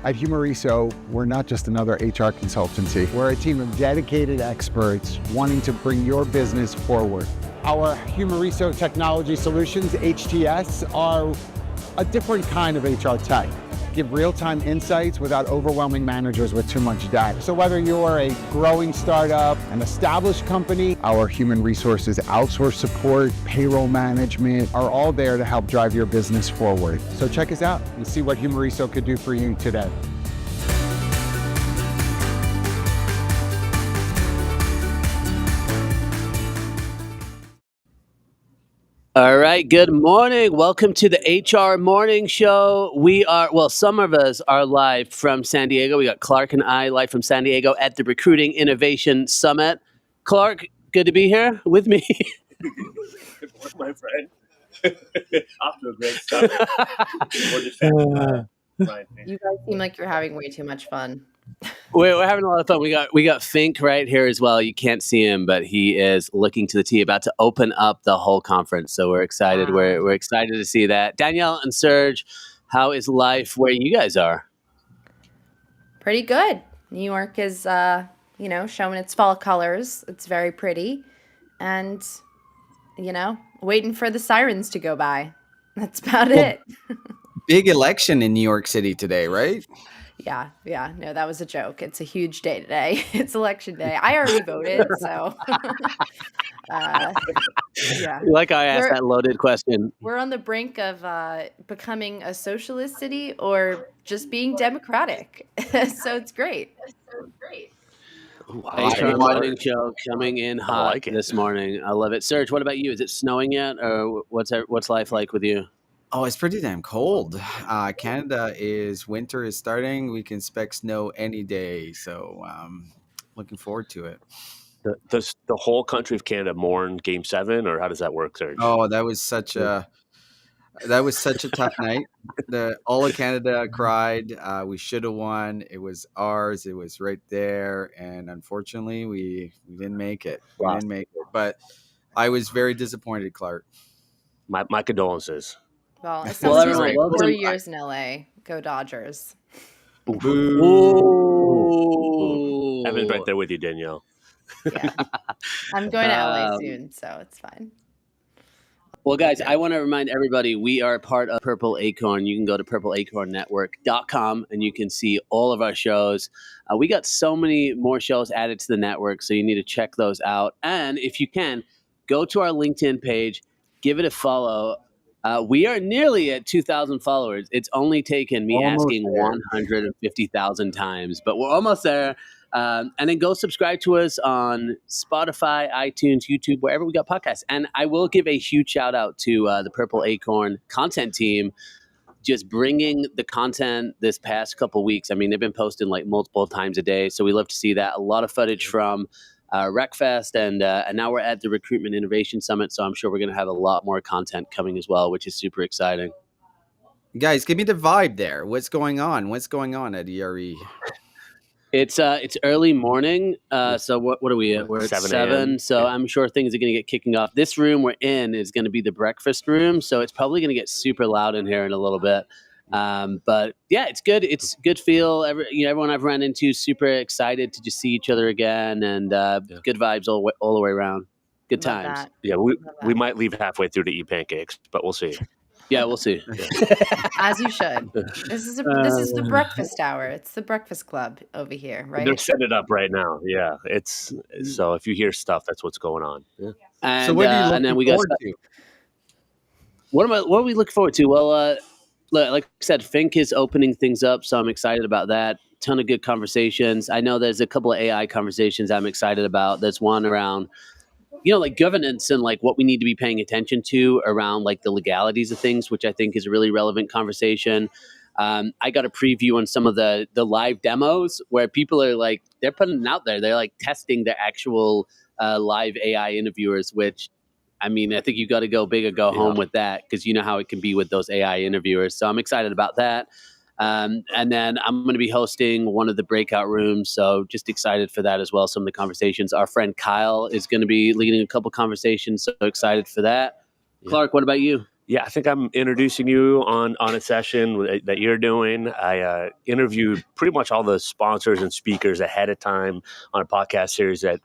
At Humoriso, we're not just another HR consultancy. We're a team of dedicated experts wanting to bring your business forward. Our Humoriso Technology Solutions, HTS, are a different kind of HR tech. Give real-time insights without overwhelming managers with too much data. So whether you're a growing startup, an established company, our human resources outsource support, payroll management are all there to help drive your business forward. So check us out and see what Humoriso could do for you today. All right, good morning. Welcome to the HR Morning Show. Some of us are live from San Diego. We got Clark and I live from San Diego at the Recruiting Innovation Summit. Clark, good to be here with me. Good morning, my friend. Off to a great start. You guys seem like you're having way too much fun. We're having a lot of fun. We got Fink right here as well. You can't see him, but he is looking to the tee, about to open up the whole conference. So we're excited. Wow. We're excited to see that. Danielle and Serge, how is life where you guys are? Pretty good. New York is, showing its fall colors. It's very pretty. And, waiting for the sirens to go by. That's about it. Big election in New York City today, right? Yeah. No, that was a joke. It's a huge day today. It's election day. I already voted, so yeah. Like I asked that loaded question. We're on the brink of becoming a socialist city or just being democratic. So it's great. HR Morning Show coming in hot this morning. I love it. Serge, what about you? Is it snowing yet, or what's life like with you? Oh, it's pretty damn cold. Canada winter is starting. We can expect snow any day. So looking forward to it. Does the whole country of Canada mourn Game 7, or how does that work, Serge? Oh, that was such a tough night. All of Canada cried. We should have won. It was ours. It was right there. And unfortunately, we didn't make it. We didn't make it. But I was very disappointed, Clark. My condolences. Well, it sounds like 4 years in LA. Go Dodgers. Ooh. Evan's right there with you, Danielle. Yeah. I'm going to LA soon, so it's fine. Well, guys, I want to remind everybody we are part of Purple Acorn. You can go to purpleacornnetwork.com and you can see all of our shows. We got so many more shows added to the network, so you need to check those out. And if you can, go to our LinkedIn page, give it a follow. We are nearly at 2,000 followers. It's only taken me asking 150,000 times, but we're almost there. And then go subscribe to us on Spotify, iTunes, YouTube, wherever we got podcasts. And I will give a huge shout out to the Purple Acorn content team, just bringing the content this past couple weeks. I mean, they've been posting like multiple times a day. So we love to see that. A lot of footage from RecFest, and now we're at the Recruitment Innovation Summit, so I'm sure we're going to have a lot more content coming as well, which is super exciting. Guys, give me the vibe there. What's going on? What's going on at ERE? It's early morning, so what are we at? We're at 7, so I'm sure things are going to get kicking off. This room we're in is going to be the breakfast room, so it's probably going to get super loud in here in a little bit. But yeah, it's good. It's good feel. Everyone I've run into super excited to just see each other again, and good vibes all the way around. Good Love times. that. Yeah, we might leave halfway through to eat pancakes, but we'll see. Yeah, we'll see. As you should. This is the breakfast hour. It's the breakfast club over here, right? They're setting it up right now. Yeah, it's so if you hear stuff, that's what's going on. Yeah. And, so what are you looking forward to? What are we looking forward to? Well, like I said, Fink is opening things up, so I'm excited about that. Ton of good conversations. I know there's a couple of AI conversations I'm excited about. There's one around, like governance and like what we need to be paying attention to around like the legalities of things, which I think is a really relevant conversation. I got a preview on some of the live demos where people are like, they're putting it out there. They're like testing their actual live AI interviewers, which I mean, I think you got to go big or go home with that, because you know how it can be with those AI interviewers. So I'm excited about that. And then I'm going to be hosting one of the breakout rooms. So just excited for that as well. Some of the conversations. Our friend Kyle is going to be leading a couple conversations. So excited for that. Yeah. Clark, what about you? Yeah, I think I'm introducing you on a session that you're doing. I interviewed pretty much all the sponsors and speakers ahead of time on a podcast series that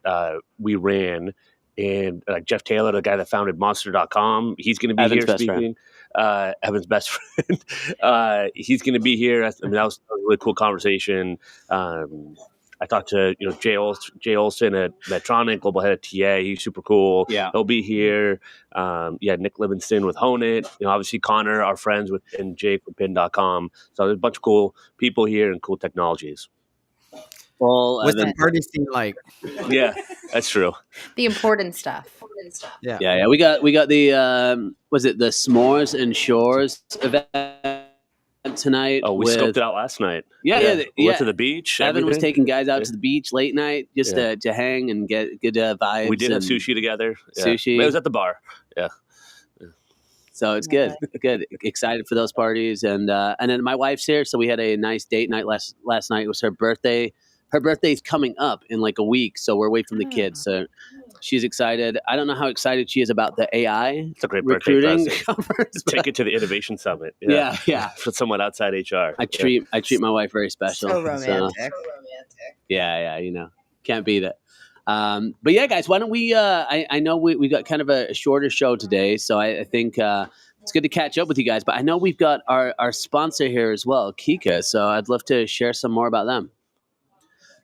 we ran. And Jeff Taylor, the guy that founded Monster.com, he's going to be Evan's here best friend. speaking. Evan's best friend. He's going to be here. That was a really cool conversation. I talked to Jay Olson at Medtronic, global head of TA. He's super cool. Yeah. He'll be here. Nick Livingston with Hone It. Obviously Connor, our friends and Jake with Pin.com. So there's a bunch of cool people here and cool technologies. What's the party scene like? Yeah, that's true. The important stuff. Yeah. We got the was it the S'mores and Shores event tonight? Oh, we scoped it out last night. We went to the beach. Evan was everything. taking guys out to the beach late night just to hang and get good vibes. We did have sushi together. Sushi. It was at the bar. Yeah. So it's good. Good. Excited for those parties. And then my wife's here, so we had a nice date night last night. It was her birthday. Her birthday's coming up in like a week, so we're away from the kids. So she's excited. I don't know how excited she is about the AI. It's a great recruiting birthday conference. Take it to the Innovation Summit. Yeah. For someone outside HR. I treat my wife very special. So romantic. Yeah, can't beat it. But yeah, guys, why don't we? I know we got kind of a shorter show today, so I think it's good to catch up with you guys. But I know we've got our sponsor here as well, Kika. So I'd love to share some more about them.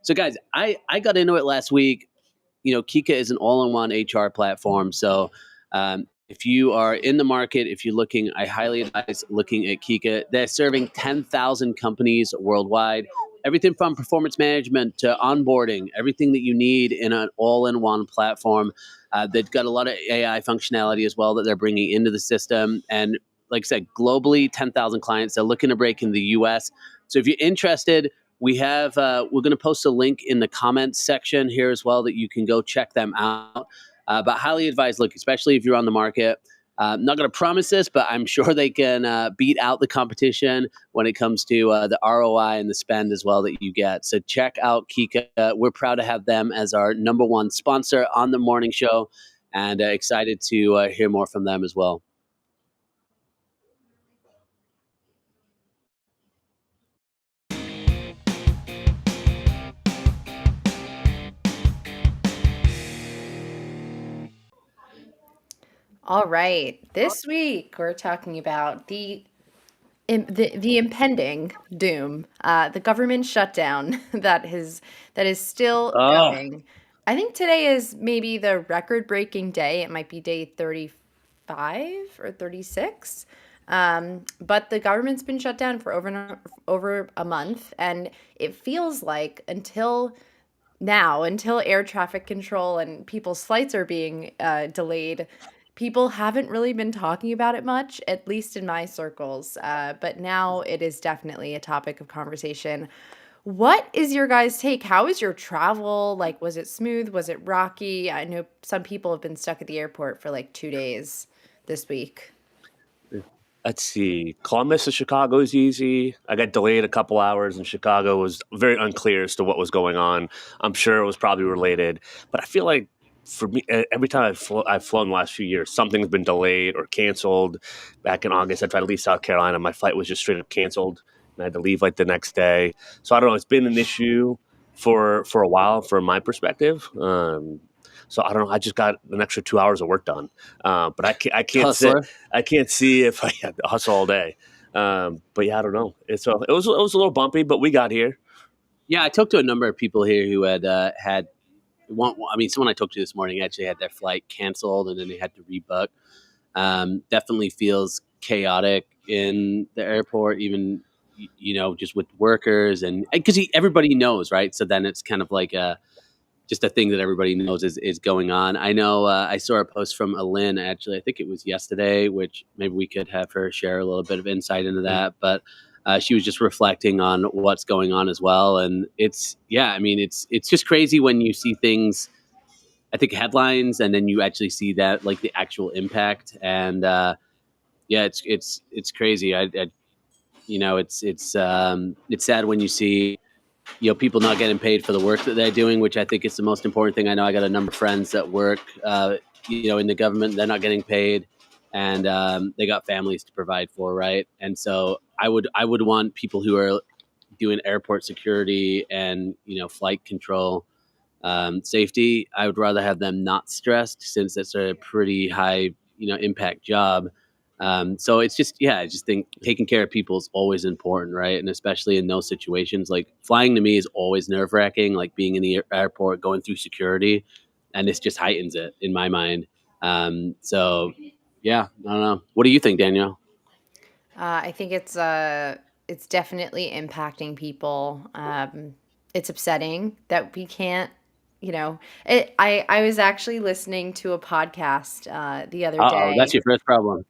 So guys, I got into it last week. Kika is an all-in-one HR platform. So if you are in the market, if you're looking, I highly advise looking at Kika. They're serving 10,000 companies worldwide. Everything from performance management to onboarding, everything that you need in an all-in-one platform. They've got a lot of AI functionality as well that they're bringing into the system. And like I said, globally, 10,000 clients. They're looking to break in the U.S. So if you're interested, we're going to post a link in the comments section here as well that you can go check them out. But highly advise, look, especially if you're on the market. I'm not going to promise this, but I'm sure they can beat out the competition when it comes to the ROI and the spend as well that you get. So check out Kika. We're proud to have them as our number one sponsor on the morning show, and excited to hear more from them as well. All right. This week we're talking about the impending doom, the government shutdown that is still going. I think today is maybe the record-breaking day. It might be day 35 or 36. But the government's been shut down for over a month, and it feels like until air traffic control and people's flights are being delayed, people haven't really been talking about it much, at least in my circles. But now it is definitely a topic of conversation. What is your guys' take? How is your travel? Like, was it smooth? Was it rocky? I know some people have been stuck at the airport for like 2 days this week. Let's see. Columbus to Chicago is easy. I got delayed a couple hours in Chicago. It was very unclear as to what was going on. I'm sure it was probably related. But I feel like for me, every time I've flown the last few years, something's been delayed or canceled. Back in August, I tried to leave South Carolina. My flight was just straight up canceled, and I had to leave like the next day. So I don't know. It's been an issue for a while from my perspective. So I don't know. I just got an extra 2 hours of work done, but I can't see if I had to hustle all day. But yeah, I don't know. It was a little bumpy, but we got here. Yeah, I talked to a number of people here who had someone I talked to this morning actually had their flight canceled and then they had to rebook. Definitely feels chaotic in the airport, even, just with workers and because everybody knows, right? So then it's kind of like just a thing that everybody knows is going on. I know I saw a post from Alin, actually, I think it was yesterday, which maybe we could have her share a little bit of insight into that. But she was just reflecting on what's going on as well. And it's just crazy when you see things, I think headlines, and then you actually see that like the actual impact. And it's crazy. It's sad when you see, people not getting paid for the work that they're doing, which I think is the most important thing. I know I got a number of friends that work, in the government. They're not getting paid. and they got families to provide for, right? And so I would want people who are doing airport security and flight control, safety. I would rather have them not stressed, since that's a pretty high impact job. So it's just, I just think taking care of people is always important, right? And especially in those situations, like flying to me is always nerve wracking, like being in the airport, going through security, and this just heightens it in my mind. So yeah, I don't know. What do you think, Danielle? I think it's definitely impacting people. It's upsetting that we can't, I was actually listening to a podcast the other Uh-oh, that's day. your first problem.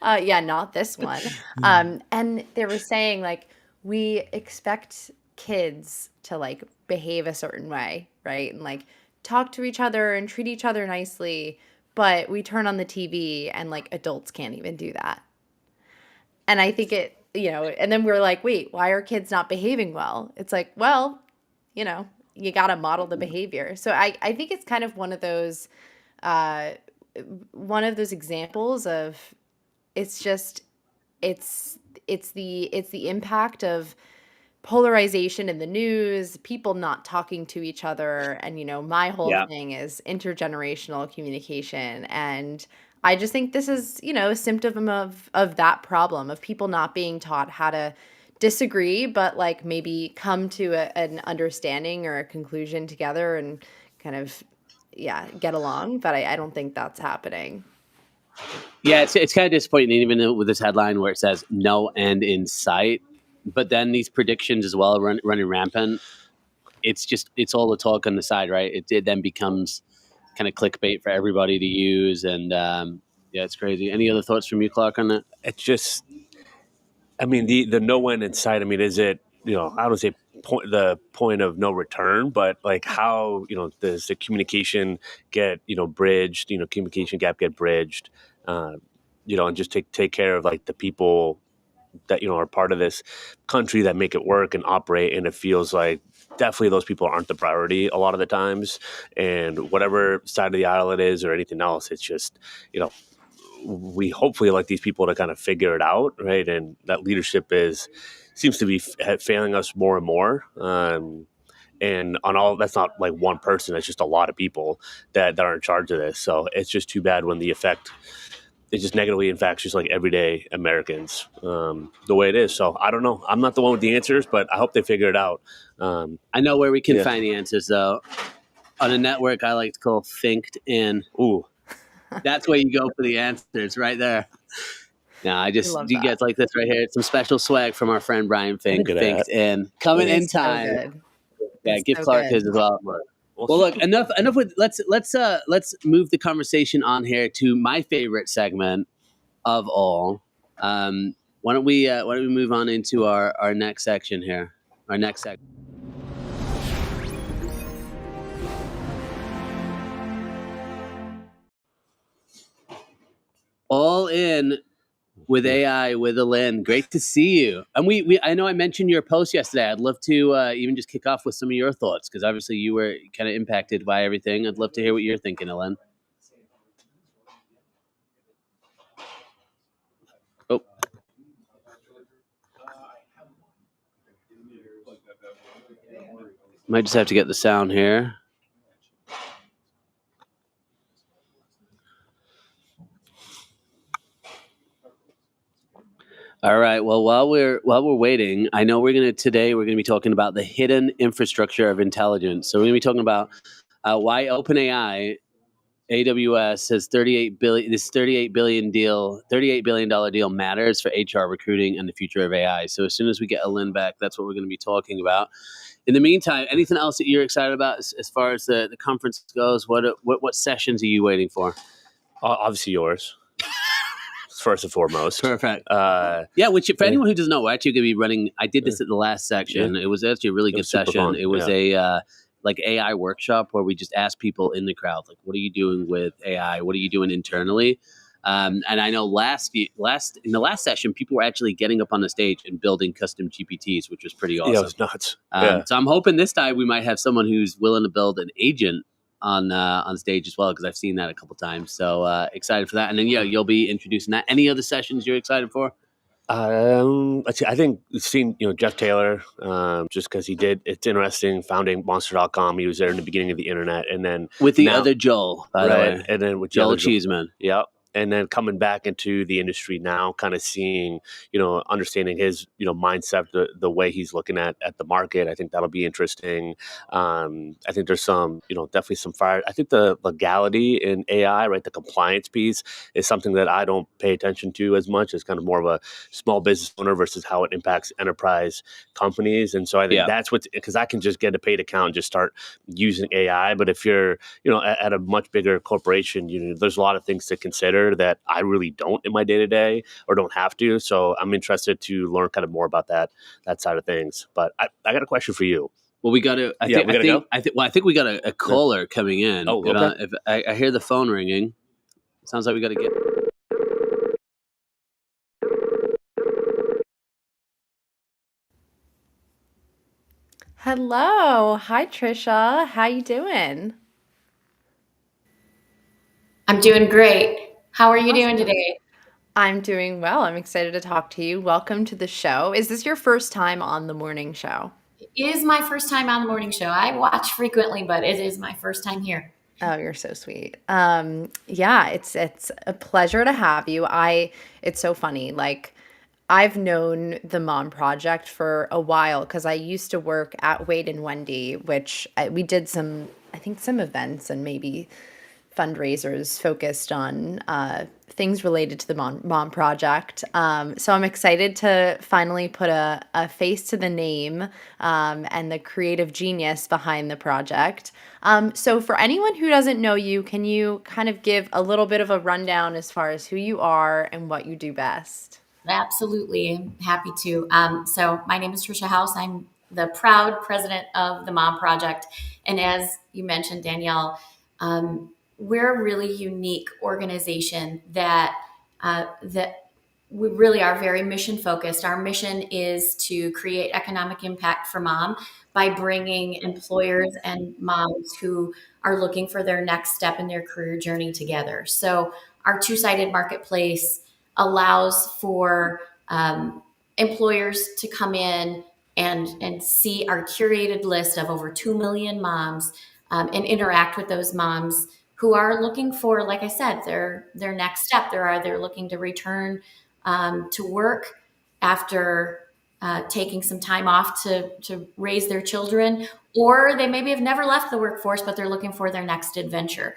Yeah, not this one. And they were saying, like, we expect kids to like behave a certain way, right? And like talk to each other and treat each other nicely, but we turn on the TV and like adults can't even do that. And I think and then we're like, wait, why are kids not behaving well? It's like, well, you got to model the behavior. So I think it's kind of uh, one of those examples of, it's just, it's the impact of polarization in the news, people not talking to each other. And, my whole Yeah. thing is intergenerational communication. And I just think this is, a symptom of that problem, of people not being taught how to disagree, but like maybe come to an understanding or a conclusion together and kind of, get along. But I don't think that's happening. Yeah, it's kind of disappointing, even with this headline where it says no end in sight, but then these predictions as well running rampant. It's all the talk on the side, right? It then becomes kind of clickbait for everybody to use, and it's crazy. Any other thoughts from you, Clark, on that? It's just, I mean, the no end in sight. I mean, is it, I don't say the point of no return, but like how, does the communication get, bridged, communication gap get bridged, and just take care of like the people that, are part of this country that make it work and operate. And it feels like definitely those people aren't the priority a lot of the times. And whatever side of the aisle it is or anything else, it's just, we hopefully like these people to kind of figure it out, right? And that leadership seems to be failing us more and more. And on all, that's not like one person; it's just a lot of people that are in charge of this. So it's just too bad when the effect it just negatively impacts just like everyday Americans the way it is. So I don't know. I'm not the one with the answers, but I hope they figure it out. I know where we can find the answers, though. On a network I like to call Thinked In. Ooh. That's where you go for the answers, right there. No, you guys like this right here? It's some special swag from our friend Brian Fink. Thinked In. Coming in time. So good. Yeah, give Clark his as well. Well, look, enough with let's move the conversation on here to my favorite segment of all. Why don't we move on into our next section here? Our next section. All in with AI with Alin. Great to see you. And I know I mentioned your post yesterday. I'd love to even just kick off with some of your thoughts, because obviously you were kind of impacted by everything. I'd love to hear what you're thinking, Alin. Oh. Might just have to get the sound here. All right. Well, while we're waiting, I know we're gonna be talking about the hidden infrastructure of intelligence. So we're gonna be talking about why OpenAI, AWS has $38 billion deal matters for HR recruiting and the future of AI. So as soon as we get Alin back, that's what we're going to be talking about. In the meantime, anything else that you're excited about as far as the conference goes? What sessions are you waiting for? Obviously yours. First and foremost. Perfect. Which for anyone who doesn't know, we're actually going to be running. I did this at the last section. It was actually a really good session. Fun. It was a like AI workshop where we just asked people in the crowd, like, what are you doing with AI? What are you doing internally? And I know in the last session, people were actually getting up on the stage and building custom GPTs, which was pretty awesome. Yeah, it was nuts. So I'm hoping this time we might have someone who's willing to build an agent on stage as well, because I've seen that a couple times. So excited for that. And then you'll be introducing that. Any other sessions you're excited for? Let's see. I think we've seen, Jeff Taylor, just because it's interesting founding Monster.com. He was there in the beginning of the internet, and then With the now- other Joel, by the right, way. and then with the Joel other Cheeseman. Yep. And then coming back into the industry now, kind of seeing, understanding his, mindset, the way he's looking at the market. I think that'll be interesting. I think there's some, definitely some fire. I think the legality in AI, right, the compliance piece is something that I don't pay attention to as much. It's kind of more of a small business owner versus how it impacts enterprise companies. And so I think that's because I can just get a paid account and just start using AI. But if you're, at a much bigger corporation, there's a lot of things to consider that I really don't in my day-to-day or don't have to. So I'm interested to learn kind of more about that side of things. But I got a question for you. Well, we got to. I think we got a caller coming in. Oh, okay. If I hear the phone ringing, sounds like we got to get. Hello. Hi, Tricia. How you doing? I'm doing great. How are you doing today? I'm doing well. I'm excited to talk to you. Welcome to the show. Is this your first time on the morning show? It is my first time on the morning show. I watch frequently, but it is my first time here. Oh, you're so sweet. Yeah, it's a pleasure to have you. It's so funny. Like, I've known the Mom Project for a while because I used to work at Wade and Wendy, which we did some events and maybe fundraisers focused on things related to the Mom Project. So I'm excited to finally put a face to the name and the creative genius behind the project. So for anyone who doesn't know you, can you kind of give a little bit of a rundown as far as who you are and what you do best? Absolutely. I'm happy to. So my name is Tricia House. I'm the proud president of the Mom Project. And as you mentioned, Danielle, we're a really unique organization that we really are very mission focused. Our mission is to create economic impact for mom by bringing employers and moms who are looking for their next step in their career journey together. So our two-sided marketplace allows for employers to come in and see our curated list of over 2 million moms and interact with those moms who are looking for, like I said, their next step. They're looking to return to work after taking some time off to raise their children, or they maybe have never left the workforce, but they're looking for their next adventure.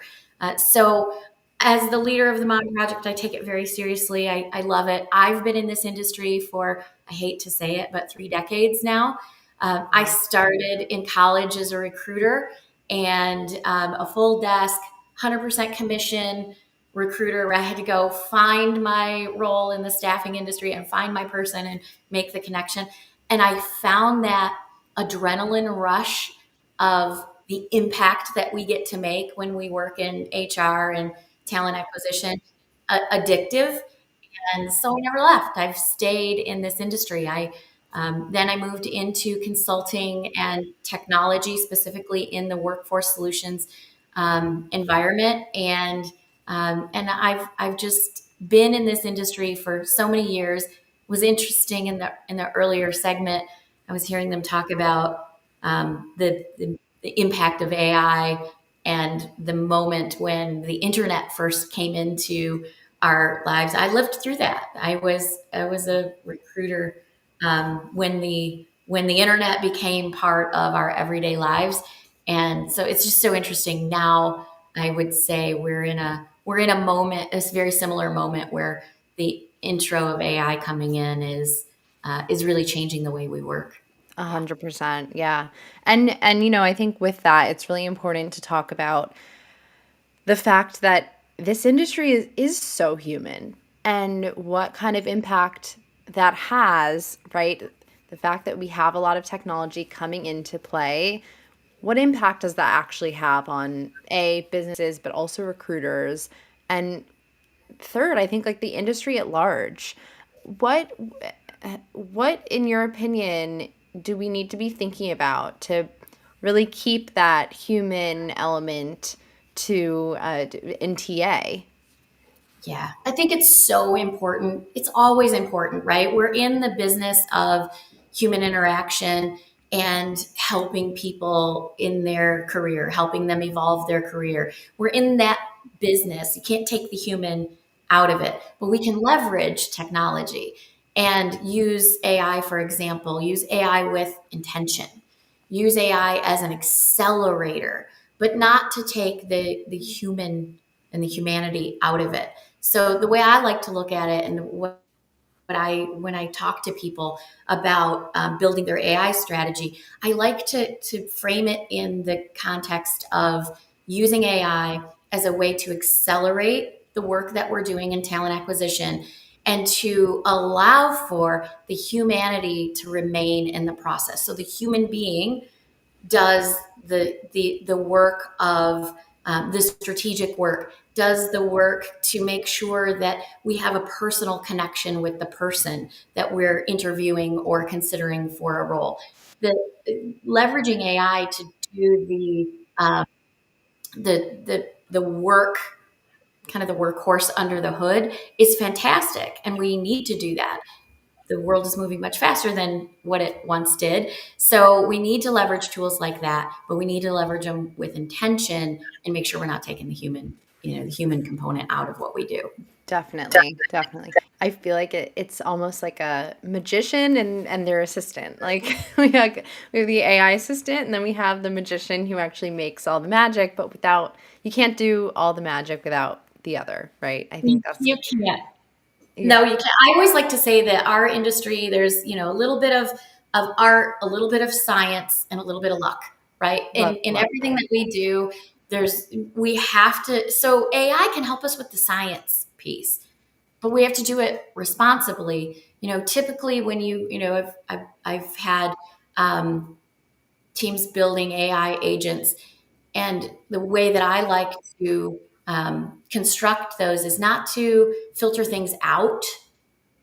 So as the leader of the Mom Project, I take it very seriously. I love it. I've been in this industry for, I hate to say it, but 3 decades now. I started in college as a recruiter and a full desk, 100% commission recruiter, where I had to go find my role in the staffing industry and find my person and make the connection. And I found that adrenaline rush of the impact that we get to make when we work in HR and talent acquisition addictive. And so I never left. I've stayed in this industry. Then I moved into consulting and technology, specifically in the workforce solutions environment. And I've just been in this industry for so many years. It was interesting in the earlier segment. I was hearing them talk about the impact of AI and the moment when the internet first came into our lives. I lived through that. I was a recruiter when the internet became part of our everyday lives, and so it's just so interesting. Now I would say we're in a moment, a very similar moment, where the intro of AI coming in is really changing the way we work. 100%. Yeah. And I think with that, it's really important to talk about the fact that this industry is so human and what kind of impact that has, right? The fact that we have a lot of technology coming into play, what impact does that actually have on businesses, but also recruiters? And third, I think like the industry at large. What in your opinion do we need to be thinking about to really keep that human element to in TA? Yeah, I think it's so important. It's always important, right? We're in the business of human interaction and helping people in their career, helping them evolve their career. We're in that business. You can't take the human out of it, but we can leverage technology and use AI, for example, use AI with intention, use AI as an accelerator, but not to take the human and the humanity out of it. So the way I like to look at it, and what I when I talk to people about building their AI strategy, I like to frame it in the context of using AI as a way to accelerate the work that we're doing in talent acquisition and to allow for the humanity to remain in the process. So the human being does the work of the strategic work, does the work to make sure that we have a personal connection with the person that we're interviewing or considering for a role. The leveraging AI to do the work, kind of the workhorse under the hood, is fantastic, and we need to do that. The world is moving much faster than what it once did. So we need to leverage tools like that, but we need to leverage them with intention and make sure we're not taking the human component out of what we do. Definitely, definitely. I feel like it's almost like a magician and their assistant. Like we have the AI assistant, and then we have the magician who actually makes all the magic, but without you can't do all the magic without the other, right? I think that's You can't. No, yeah, you can't. I always like to say that our industry, there's, a little bit of art, a little bit of science, and a little bit of luck, right? In love everything that we do, we have to, so AI can help us with the science piece, but we have to do it responsibly. Typically when I've had teams building AI agents, and the way that I like to construct those is not to filter things out,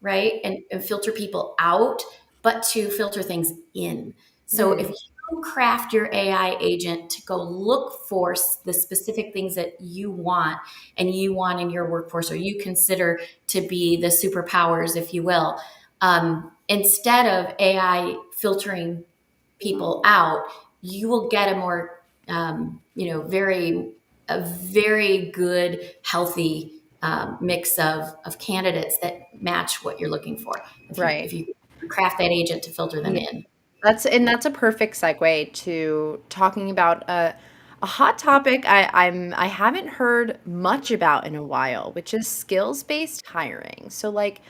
right? And filter people out, but to filter things in. So if you craft your AI agent to go look for the specific things that you want and you want in your workforce, or you consider to be the superpowers, if you will, instead of AI filtering people out, you will get a more, a very good, healthy mix of candidates that match what you're looking for. right. If you craft that agent to filter them in. That's a perfect segue to talking about a hot topic I haven't heard much about in a while, which is skills-based hiring. So like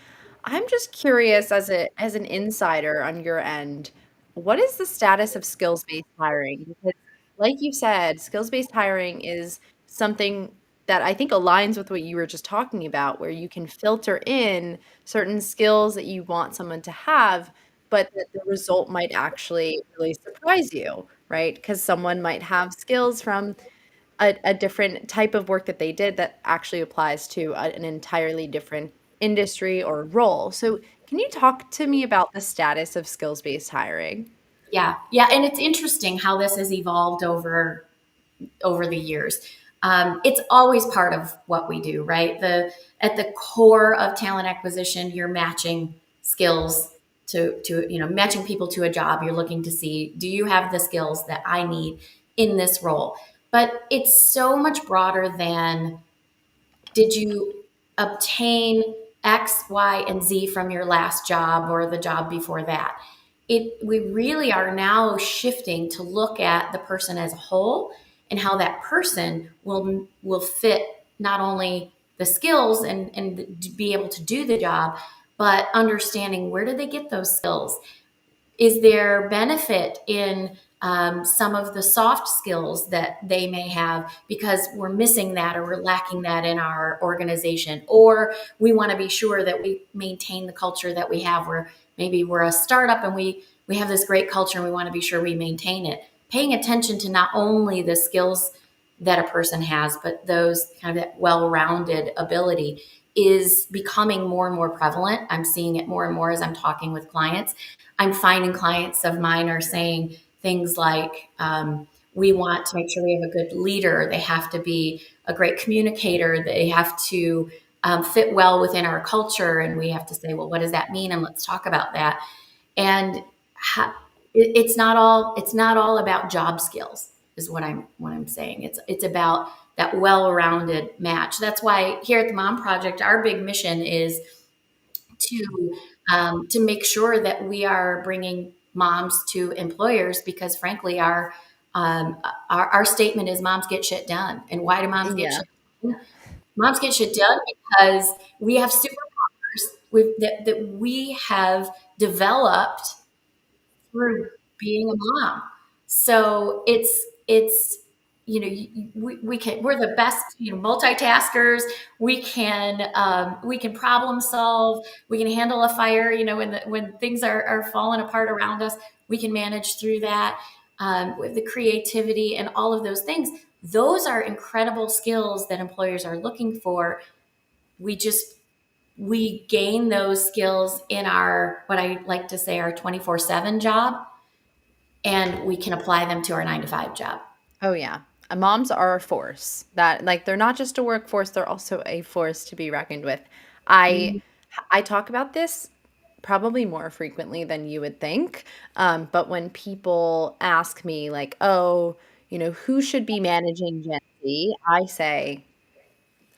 I'm just curious as an insider on your end, what is the status of skills-based hiring? Because like you said, skills-based hiring is something that I think aligns with what you were just talking about, where you can filter in certain skills that you want someone to have, but that the result might actually really surprise you, right? Because someone might have skills from a different type of work that they did that actually applies to an entirely different industry or role. So, can you talk to me about the status of skills-based hiring? Yeah. Yeah. And it's interesting how this has evolved over the years. It's always part of what we do, right? At the core of talent acquisition, you're matching skills to matching people to a job. You're looking to see, do you have the skills that I need in this role? But it's so much broader than, did you obtain X, Y, and Z from your last job or the job before that? We really are now shifting to look at the person as a whole and how that person will fit not only the skills and be able to do the job, but understanding, where did they get those skills? Is there benefit in some of the soft skills that they may have because we're missing that or we're lacking that in our organization? Or we want to be sure that we maintain the culture that we have, where maybe we're a startup and we have this great culture and we want to be sure we maintain it. Paying attention to not only the skills that a person has, but those kind of that well-rounded ability is becoming more and more prevalent. I'm seeing it more and more as I'm talking with clients. I'm finding clients of mine are saying things like, We want to make sure we have a good leader. They have to be a great communicator. They have to fit well within our culture. And we have to say, well, what does that mean? And let's talk about that. And it's not all about job skills, is what I'm saying. It's about that well-rounded match. That's why here at the Mom Project, our big mission is to make sure that we are bringing moms to employers, because frankly, our statement is moms get shit done. And why do moms get Yeah. shit done? Moms get shit done because we have superpowers that we have developed through being a mom. So it's we're the best multitaskers. We can problem solve. We can handle a fire. When things are falling apart around us, we can manage through that with the creativity and all of those things. Those are incredible skills that employers are looking for. We gain those skills in our, what I like to say, our 24/7 job, and we can apply them to our 9 to 5 job. Oh yeah. Moms are a force. That, like, they're not just a workforce, they're also a force to be reckoned with. I Mhm. I talk about this probably more frequently than you would think. But when people ask me like, "Oh, who should be managing Gen Z?" I say,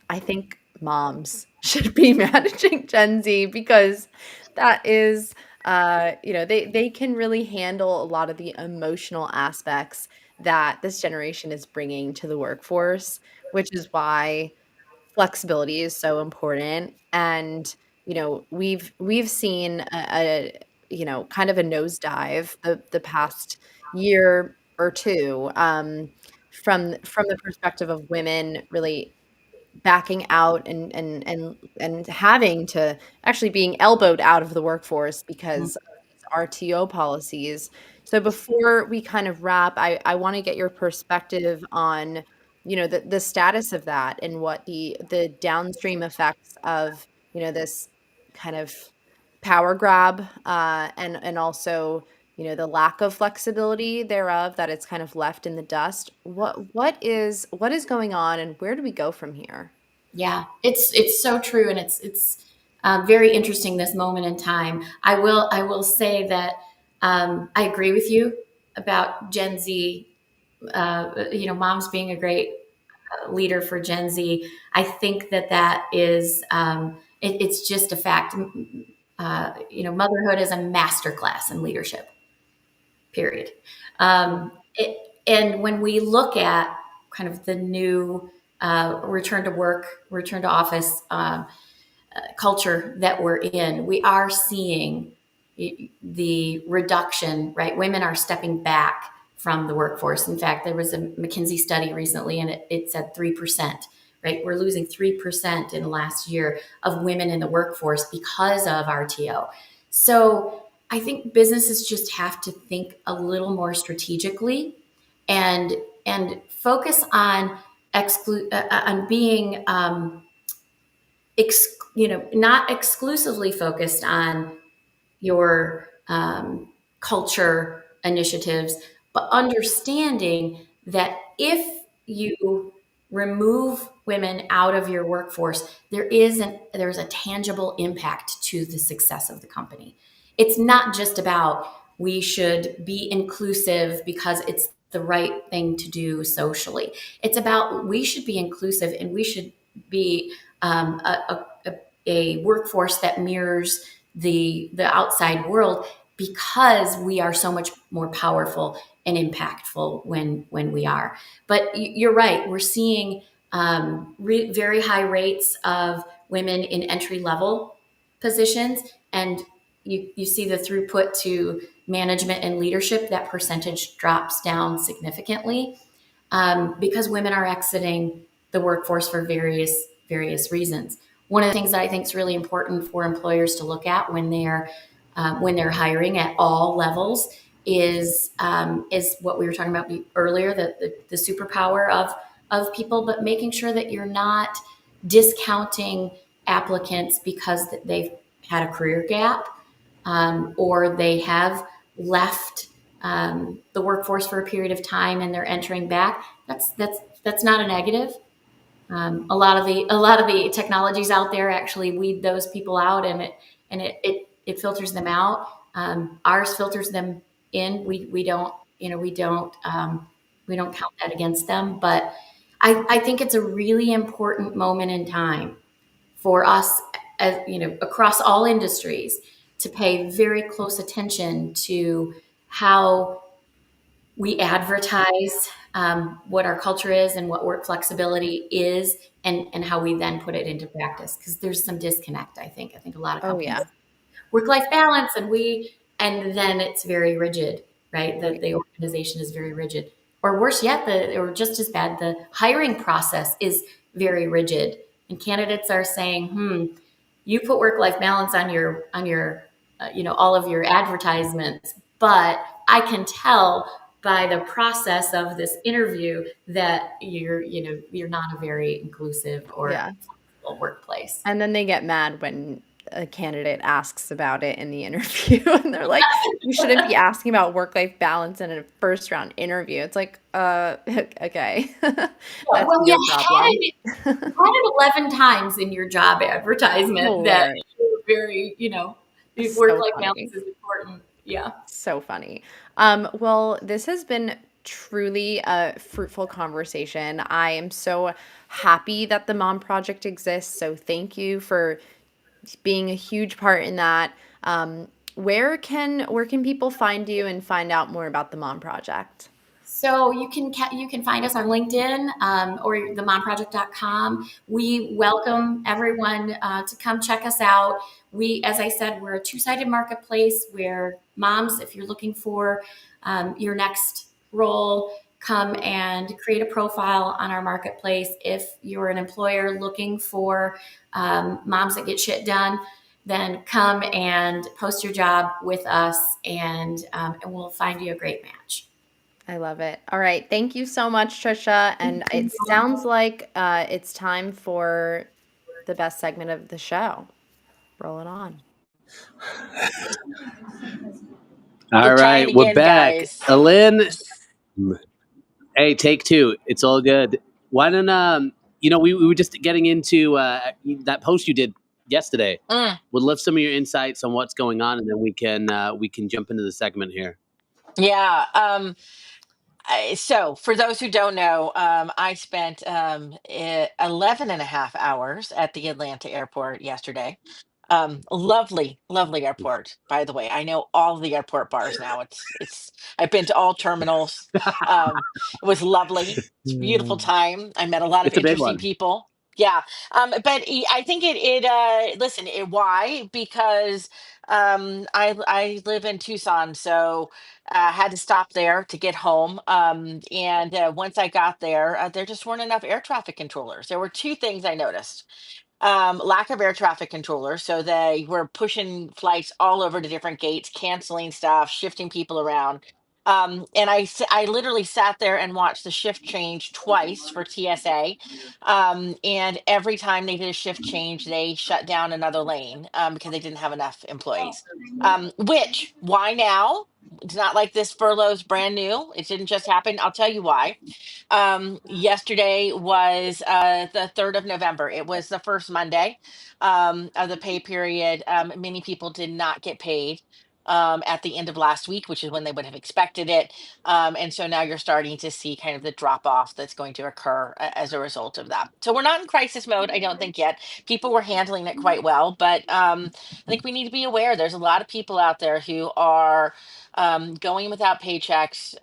I think moms should be managing Gen Z, because that is, they can really handle a lot of the emotional aspects that this generation is bringing to the workforce, which is why flexibility is so important. And we've seen kind of a nosedive the past year or two, from the perspective of women really backing out and having to actually being elbowed out of the workforce because of these RTO policies. So before we kind of wrap, I want to get your perspective on, the status of that, and what the downstream effects of, this kind of power grab, and also, the lack of flexibility thereof, that it's kind of left in the dust. What is going on, and where do we go from here? Yeah, it's so true, and it's very interesting, this moment in time. I will say that I agree with you about Gen Z. Moms being a great leader for Gen Z. I think that is it's just a fact. Motherhood is a masterclass in leadership. Period. And when we look at kind of the new return to work, return to office culture that we're in, we are seeing the reduction, right? Women are stepping back from the workforce. In fact, there was a McKinsey study recently, and it said 3%, right? We're losing 3% in the last year of women in the workforce because of RTO. So I think businesses just have to think a little more strategically, and focus on on being not exclusively focused on your culture initiatives, but understanding that if you remove women out of your workforce, there's a tangible impact to the success of the company. It's not just about we should be inclusive because it's the right thing to do socially. It's about we should be inclusive, and we should be a workforce that mirrors the outside world, because we are so much more powerful and impactful when we are. But you're right, we're seeing very high rates of women in entry level positions, and you see the throughput to management and leadership, that percentage drops down significantly, because women are exiting the workforce for various reasons. One of the things that I think is really important for employers to look at when they're hiring at all levels is what we were talking about earlier, the superpower of people, but making sure that you're not discounting applicants because they've had a career gap, or they have left the workforce for a period of time and they're entering back, that's not a negative. A lot of the technologies out there actually weed those people out, and it filters them out. Ours filters them in. We don't we don't count that against them. But I think it's a really important moment in time for us, as across all industries, to pay very close attention to how we advertise what our culture is and what work flexibility is, and how we then put it into practice. Because there's some disconnect, I think. I think a lot of Oh companies yeah. work-life balance, and then it's very rigid, right? The organization is very rigid. Or worse yet, or just as bad, the hiring process is very rigid. And candidates are saying, you put work-life balance on your all of your advertisements, but I can tell by the process of this interview that you're not a very inclusive or Yeah. flexible workplace. And then they get mad when a candidate asks about it in the interview and they're like, you shouldn't be asking about work-life balance in a first round interview. It's like, okay. That's Well, your you problem. had it 11 times in your job advertisement Oh, that Lord. you're very, So work-life funny. balance is important. Yeah. So funny. Well, this has been truly a fruitful conversation. I am so happy that the Mom Project exists. So thank you for being a huge part in that. Where can people find you and find out more about the Mom Project? So you can find us on LinkedIn or themomproject.com. We welcome everyone to come check us out. As I said, we're a two-sided marketplace where moms, if you're looking for your next role, come and create a profile on our marketplace. If you're an employer looking for moms that get shit done, then come and post your job with us, and we'll find you a great match. I love it. All right. Thank you so much, Tricia. And it sounds like it's time for the best segment of the show. Roll it on. All We're trying right, we're again, back. guys. Alin, hey, take two. It's all good. Why don't we were just getting into that post you did yesterday. Mm, Would love some of your insights on what's going on, and then we can jump into the segment here. yeah. So for those who don't know, I spent 11 and a half hours at the Atlanta airport yesterday. Lovely, lovely airport, by the way. I know all the airport bars now. I've been to all terminals. It was lovely. It's a beautiful time. I met a lot of It's a big interesting one. people. Yeah. I think listen, why? Because I live in Tucson, so had to stop there to get home. And once I got there, there just weren't enough air traffic controllers. There were two things I noticed. Lack of air traffic controllers. So they were pushing flights all over to different gates, canceling stuff, shifting people around. And I literally sat there and watched the shift change twice for TSA. And every time they did a shift change, they shut down another lane because they didn't have enough employees. Why now? It's not like this furlough's brand new. It didn't just happen. I'll tell you why. Yesterday was the 3rd of November. It was the first Monday of the pay period. Many people did not get paid at the end of last week, which is when they would have expected it. And so now you're starting to see kind of the drop off that's going to occur as a result of that. So we're not in crisis mode, I don't think yet. People were handling it quite well, but I think we need to be aware there's a lot of people out there who are going without paychecks,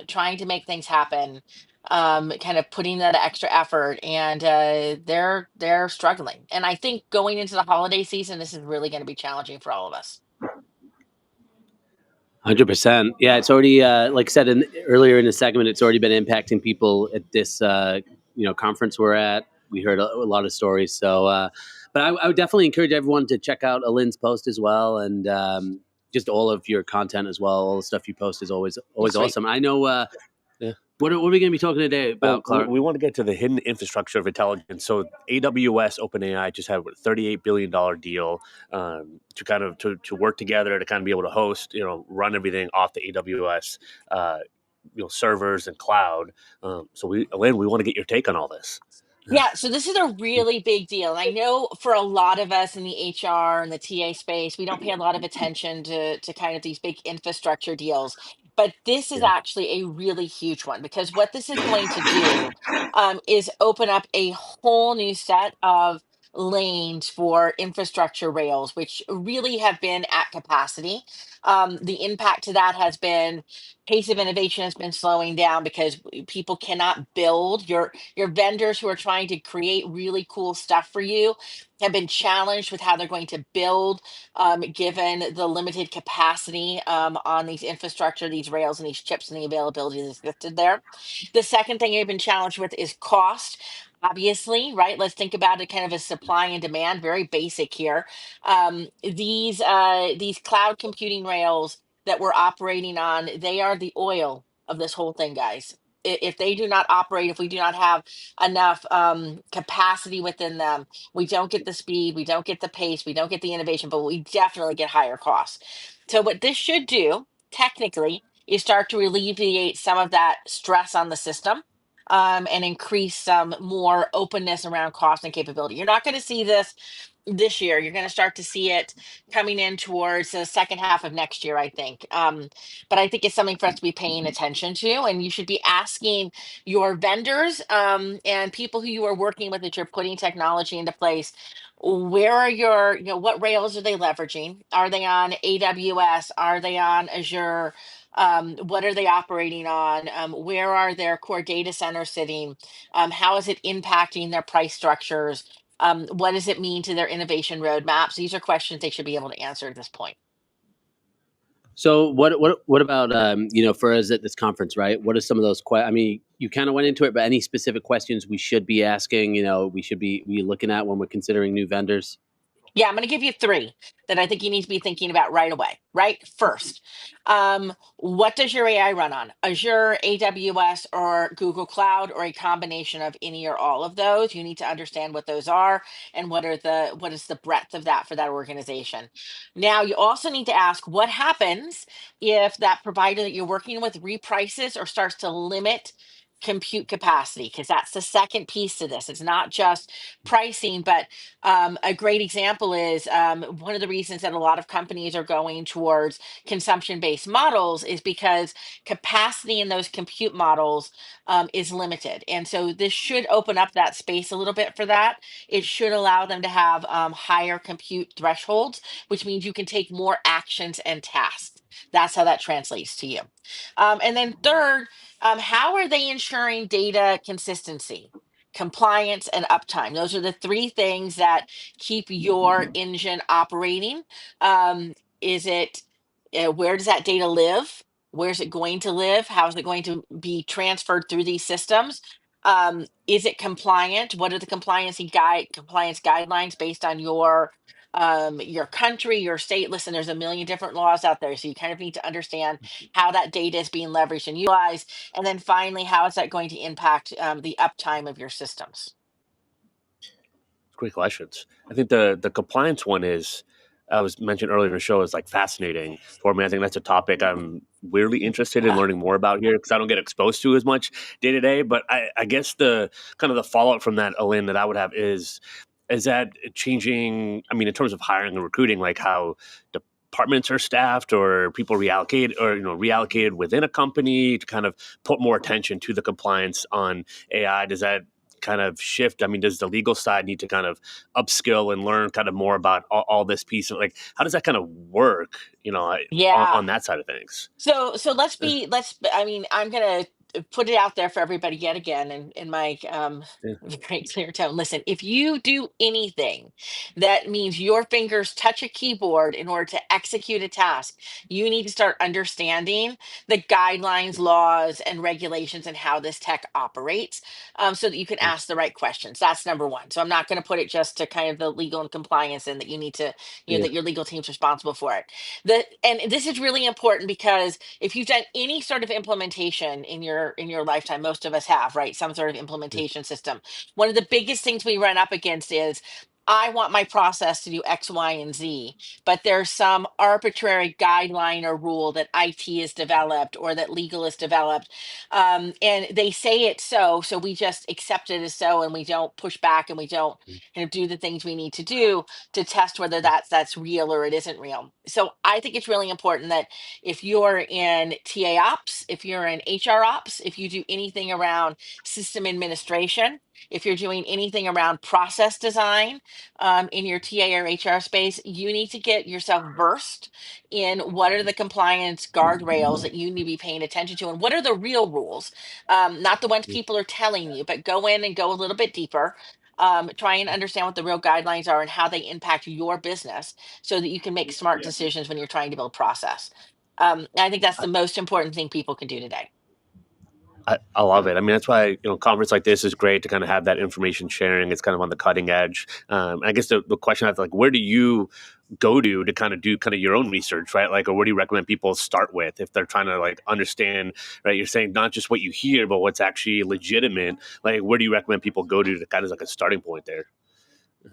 trying to make things happen, kind of putting that extra effort, and they're struggling. And I think going into the holiday season, this is really going to be challenging for all of us. 100%. Yeah, it's already like I said earlier in the segment. It's already been impacting people at this conference we're at. We heard a lot of stories. So, but I would definitely encourage everyone to check out Alin's post as well, and just all of your content as well. All the stuff you post is always Sweet. awesome. I know. Yeah. What are we going to be talking today Well, about, Clark? we want to get to the hidden infrastructure of intelligence. So AWS, OpenAI just had a $38 billion deal to kind of to work together to kind of be able to host, run everything off the AWS, servers and cloud. Elaine, we want to get your take on all this. Yeah, so this is a really big deal. And I know for a lot of us in the HR and the TA space, we don't pay a lot of attention to kind of these big infrastructure deals. But this is Yeah. actually a really huge one, because what this is going to do is open up a whole new set of lanes for infrastructure rails, which really have been at capacity. The impact to that has been pace of innovation has been slowing down because people cannot build. Your vendors who are trying to create really cool stuff for you have been challenged with how they're going to build, given the limited capacity on these infrastructure, these rails, and these chips, and the availability that's existed there. The second thing they've been challenged with is cost. Obviously, right? Let's think about it kind of as supply and demand, very basic here. These cloud computing rails that we're operating on, they are the oil of this whole thing, guys. If they do not operate, if we do not have enough capacity within them, we don't get the speed, we don't get the pace, we don't get the innovation, but we definitely get higher costs. So what this should do, technically, is start to alleviate some of that stress on the system, and increase some more openness around cost and capability. You're not going to see this year. You're going to start to see it coming in towards the second half of next year, I think. But I think it's something for us to be paying attention to, and you should be asking your vendors, and people who you are working with, that you're putting technology into place. Where are your, what rails are they leveraging? Are they on AWS? Are they on Azure? What are they operating on? Where are their core data centers sitting? How is it impacting their price structures? What does it mean to their innovation roadmaps? These are questions they should be able to answer at this point. So what about for us at this conference, right? What are some of those I mean, you kind of went into it, but any specific questions we should be asking? We should be looking at when we're considering new vendors. Yeah, I'm going to give you three that I think you need to be thinking about right away. Right, first, what does your AI run on? Azure, AWS, or Google Cloud, or a combination of any or all of those? You need to understand what those are and what is the breadth of that for that organization. Now, you also need to ask what happens if that provider that you're working with reprices or starts to limit compute capacity, because that's the second piece to this. It's not just pricing, but a great example is one of the reasons that a lot of companies are going towards consumption-based models is because capacity in those compute models is limited. And so this should open up that space a little bit for that. It should allow them to have higher compute thresholds, which means you can take more actions and tasks. That's how that translates to you. And then third, how are they ensuring data consistency, compliance, and uptime? Those are the three things that keep your engine operating. Is it where does that data live? Where's it going to live? How is it going to be transferred through these systems? Is it compliant? What are the compliance guidelines based on your country, your state? Listen, there's a million different laws out there, so you kind of need to understand how that data is being leveraged and utilized. And then finally, how is that going to impact the uptime of your systems? Great questions. I think the compliance one is, I was mentioned earlier in the show, is like fascinating for me. I think that's a topic I'm weirdly interested in learning more about here, because I don't get exposed to as much day to day. But I guess the kind of the fallout from that, Alin, that I would have is that changing? I mean, in terms of hiring and recruiting, like how departments are staffed, or people reallocated within a company to kind of put more attention to the compliance on AI. Does that kind of shift? I mean, does the legal side need to kind of upskill and learn kind of more about all this piece? Like, how does that kind of work, Yeah. on that side of things? So I mean, I'm gonna put it out there for everybody yet again in my Yeah. very clear tone. Listen, if you do anything that means your fingers touch a keyboard in order to execute a task, you need to start understanding the guidelines, laws, and regulations and how this tech operates, so that you can ask the right questions. That's number one. So I'm not going to put it just to kind of the legal and compliance, and that you need to, Yeah. that your legal team's responsible for it. And this is really important, because if you've done any sort of implementation in your your lifetime. Most of us have, right? Some sort of implementation system. One of the biggest things we run up against is I want my process to do X, Y, and Z, but there's some arbitrary guideline or rule that IT has developed or that legal has developed. And they say it's so we just accept it as so, and we don't push back, and we don't do the things we need to do to test whether that's real or it isn't real. So I think it's really important that if you're in TA ops, if you're in HR ops, if you do anything around system administration, if you're doing anything around process design in your TA or HR space, you need to get yourself versed in what are the compliance guardrails that you need to be paying attention to, and what are the real rules, not the ones people are telling you, but go in and go a little bit deeper. Try and understand what the real guidelines are and how they impact your business so that you can make smart decisions when you're trying to build process. I think that's the most important thing people can do today. I love it. I mean, that's why, conference like this is great to kind of have that information sharing. It's kind of on the cutting edge. I guess the question I have, like, where do you go to kind of do kind of your own research, right? Like, or where do you recommend people start with if they're trying to like understand, right? You're saying not just what you hear, but what's actually legitimate. Like, where do you recommend people go to kind of like a starting point there?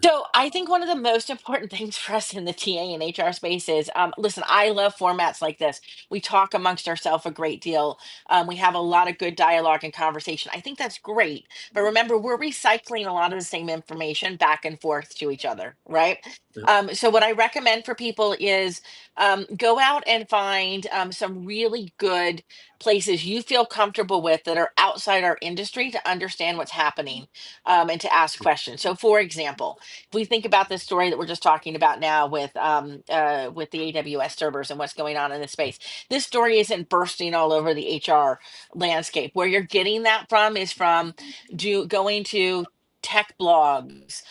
So I think one of the most important things for us in the TA and HR space is, listen, I love formats like this. We talk amongst ourselves a great deal. We have a lot of good dialogue and conversation. I think that's great. But remember, we're recycling a lot of the same information back and forth to each other, right? Yeah. So what I recommend for people is go out and find some really good places you feel comfortable with that are outside our industry to understand what's happening and to ask questions. So, for example, if we think about this story that we're just talking about now with the AWS servers and what's going on in this space, this story isn't bursting all over the HR landscape. Where you're getting that from is from going to tech blogs,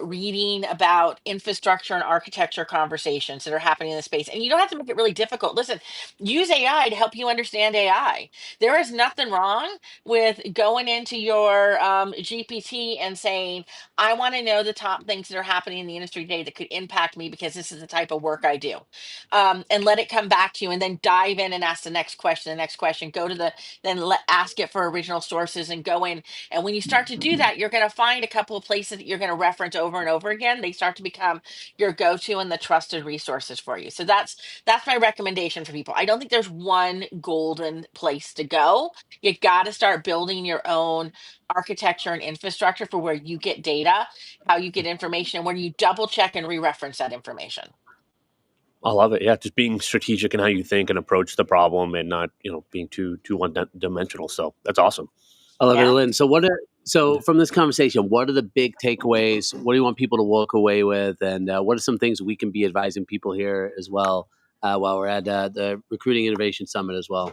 reading about infrastructure and architecture conversations that are happening in the space. And you don't have to make it really difficult. Listen, use AI to help you understand AI. There is nothing wrong with going into your GPT and saying, I want to know the top things that are happening in the industry today that could impact me because this is the type of work I do. And let it come back to you, and then dive in and ask the next question, go to ask it for original sources and go in. And when you start to do that, you're going to find a couple of places that you're going to reference over and over again. They start to become your go-to and the trusted resources for you. So that's my recommendation for people. I don't think there's one golden place to go. You got to start building your own architecture and infrastructure for where you get data, how you get information, and where you double check and re-reference that information. I love it. Yeah, just being strategic in how you think and approach the problem, and not being too one dimensional. So that's awesome. I love it, Yeah. Lynn. So from this conversation, what are the big takeaways? What do you want people to walk away with? And what are some things we can be advising people here as well while we're at the Recruiting Innovation Summit as well?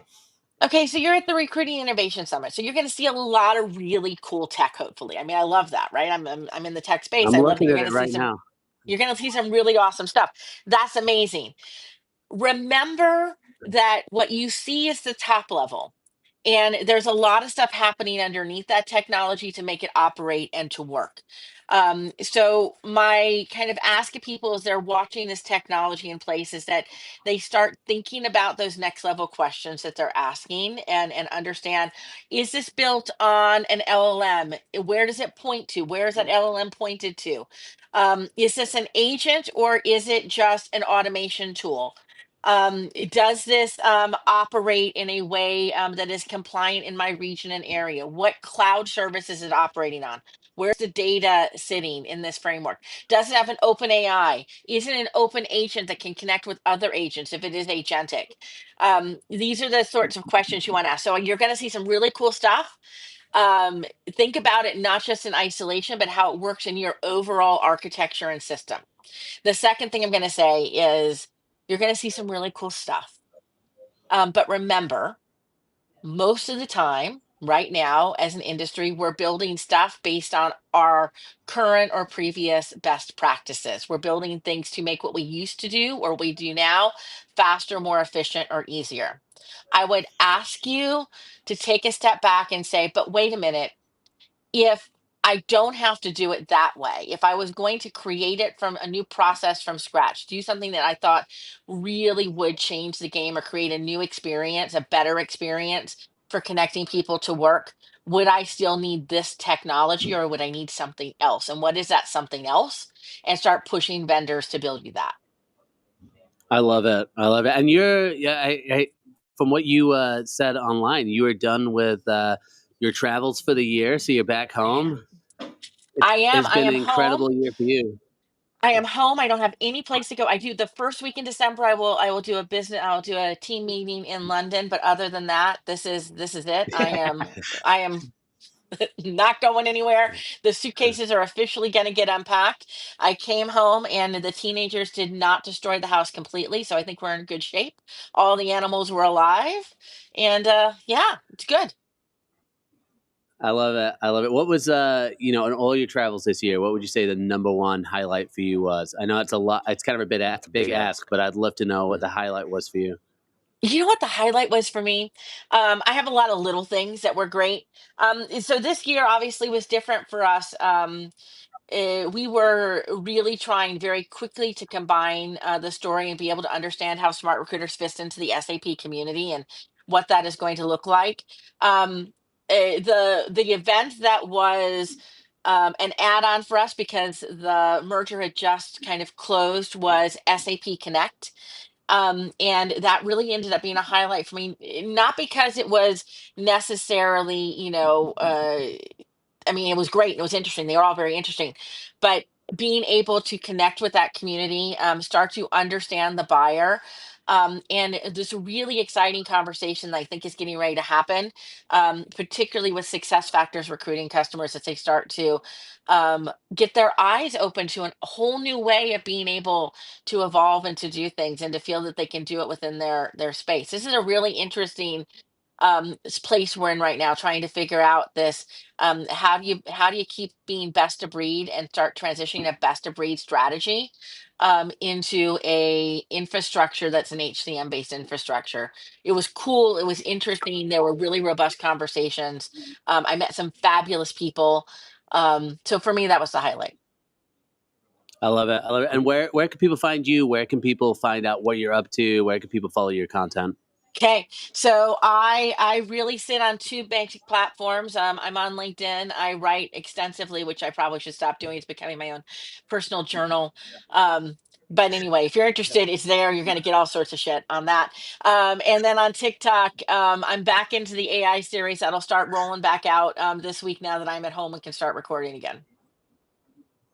Okay, so you're at the Recruiting Innovation Summit. So you're going to see a lot of really cool tech, hopefully. I mean, I love that, right? I'm in the tech space. I'm I love that looking at it right now. you're going to see some really awesome stuff. That's amazing. Remember that what you see is the top level. And there's a lot of stuff happening underneath that technology to make it operate and to work. So my kind of ask of people as they're watching this technology in place is that they start thinking about those next level questions that they're asking, and understand, is this built on an LLM? Where does it point to? Where is that LLM pointed to? Is this an agent or is it just an automation tool? Does this operate in a way that is compliant in my region and area? What cloud service is it operating on? Where's the data sitting in this framework? Does it have an open AI? Is it an open agent that can connect with other agents if it is agentic? These are the sorts of questions you want to ask. So you're going to see some really cool stuff. Think about it not just in isolation, but how it works in your overall architecture and system. The second thing I'm going to say is you're going to see some really cool stuff. But remember, most of the time, right now, as an industry, we're building stuff based on our current or previous best practices. We're building things to make what we used to do or we do now faster, more efficient, or easier. I would ask you to take a step back and say, but wait a minute, if I don't have to do it that way, if I was going to create it from a new process from scratch, do something that I thought really would change the game or create a new experience, a better experience for connecting people to work, would I still need this technology or would I need something else? And what is that something else? And start pushing vendors to build you that. I love it. I love it. And from what you said online, you are done with your travels for the year, so you're back home. It's I been am an home. incredible year for you. I am home. I don't have any place to go. I do the first week in December. I will do a business. I'll do a team meeting in London. But other than that, this is it. I am not going anywhere. The suitcases are officially going to get unpacked. I came home and the teenagers did not destroy the house completely, so I think we're in good shape. All the animals were alive, and yeah, it's good. I love it. I love it. What was in all your travels this year, what would you say the number one highlight for you was? I know it's a lot. It's kind of a big ask, but I'd love to know what the highlight was for you. You know what the highlight was for me? I have a lot of little things that were great. So this year obviously was different for us. We were really trying very quickly to combine the story and be able to understand how Smart Recruiters fits into the SAP community and what that is going to look like. The event that was an add-on for us because the merger had just kind of closed was SAP Connect. And that really ended up being a highlight for me, not because it was necessarily, I mean, it was great. It was interesting. They were all very interesting. But being able to connect with that community, start to understand the buyer, and this really exciting conversation that I think is getting ready to happen, particularly with Success Factors recruiting customers as they start to get their eyes open to a whole new way of being able to evolve and to do things and to feel that they can do it within their space. This is a really interesting place we're in right now, trying to figure out this, how do you keep being best of breed and start transitioning a best of breed strategy into a infrastructure that's an HCM based infrastructure. It was cool, it was interesting, there were really robust conversations. I met some fabulous people. So for me that was the highlight. I love it. I love it. And where can people find you? Where can people find out what you're up to? Where can people follow your content? Okay, so I really sit on two basic platforms. I'm on LinkedIn. I write extensively, which I probably should stop doing. It's becoming my own personal journal. Um, but anyway, if you're interested, it's there. You're going to get all sorts of shit on that. And then on TikTok, I'm back into the AI series that'll start rolling back out this week now that I'm at home and can start recording again.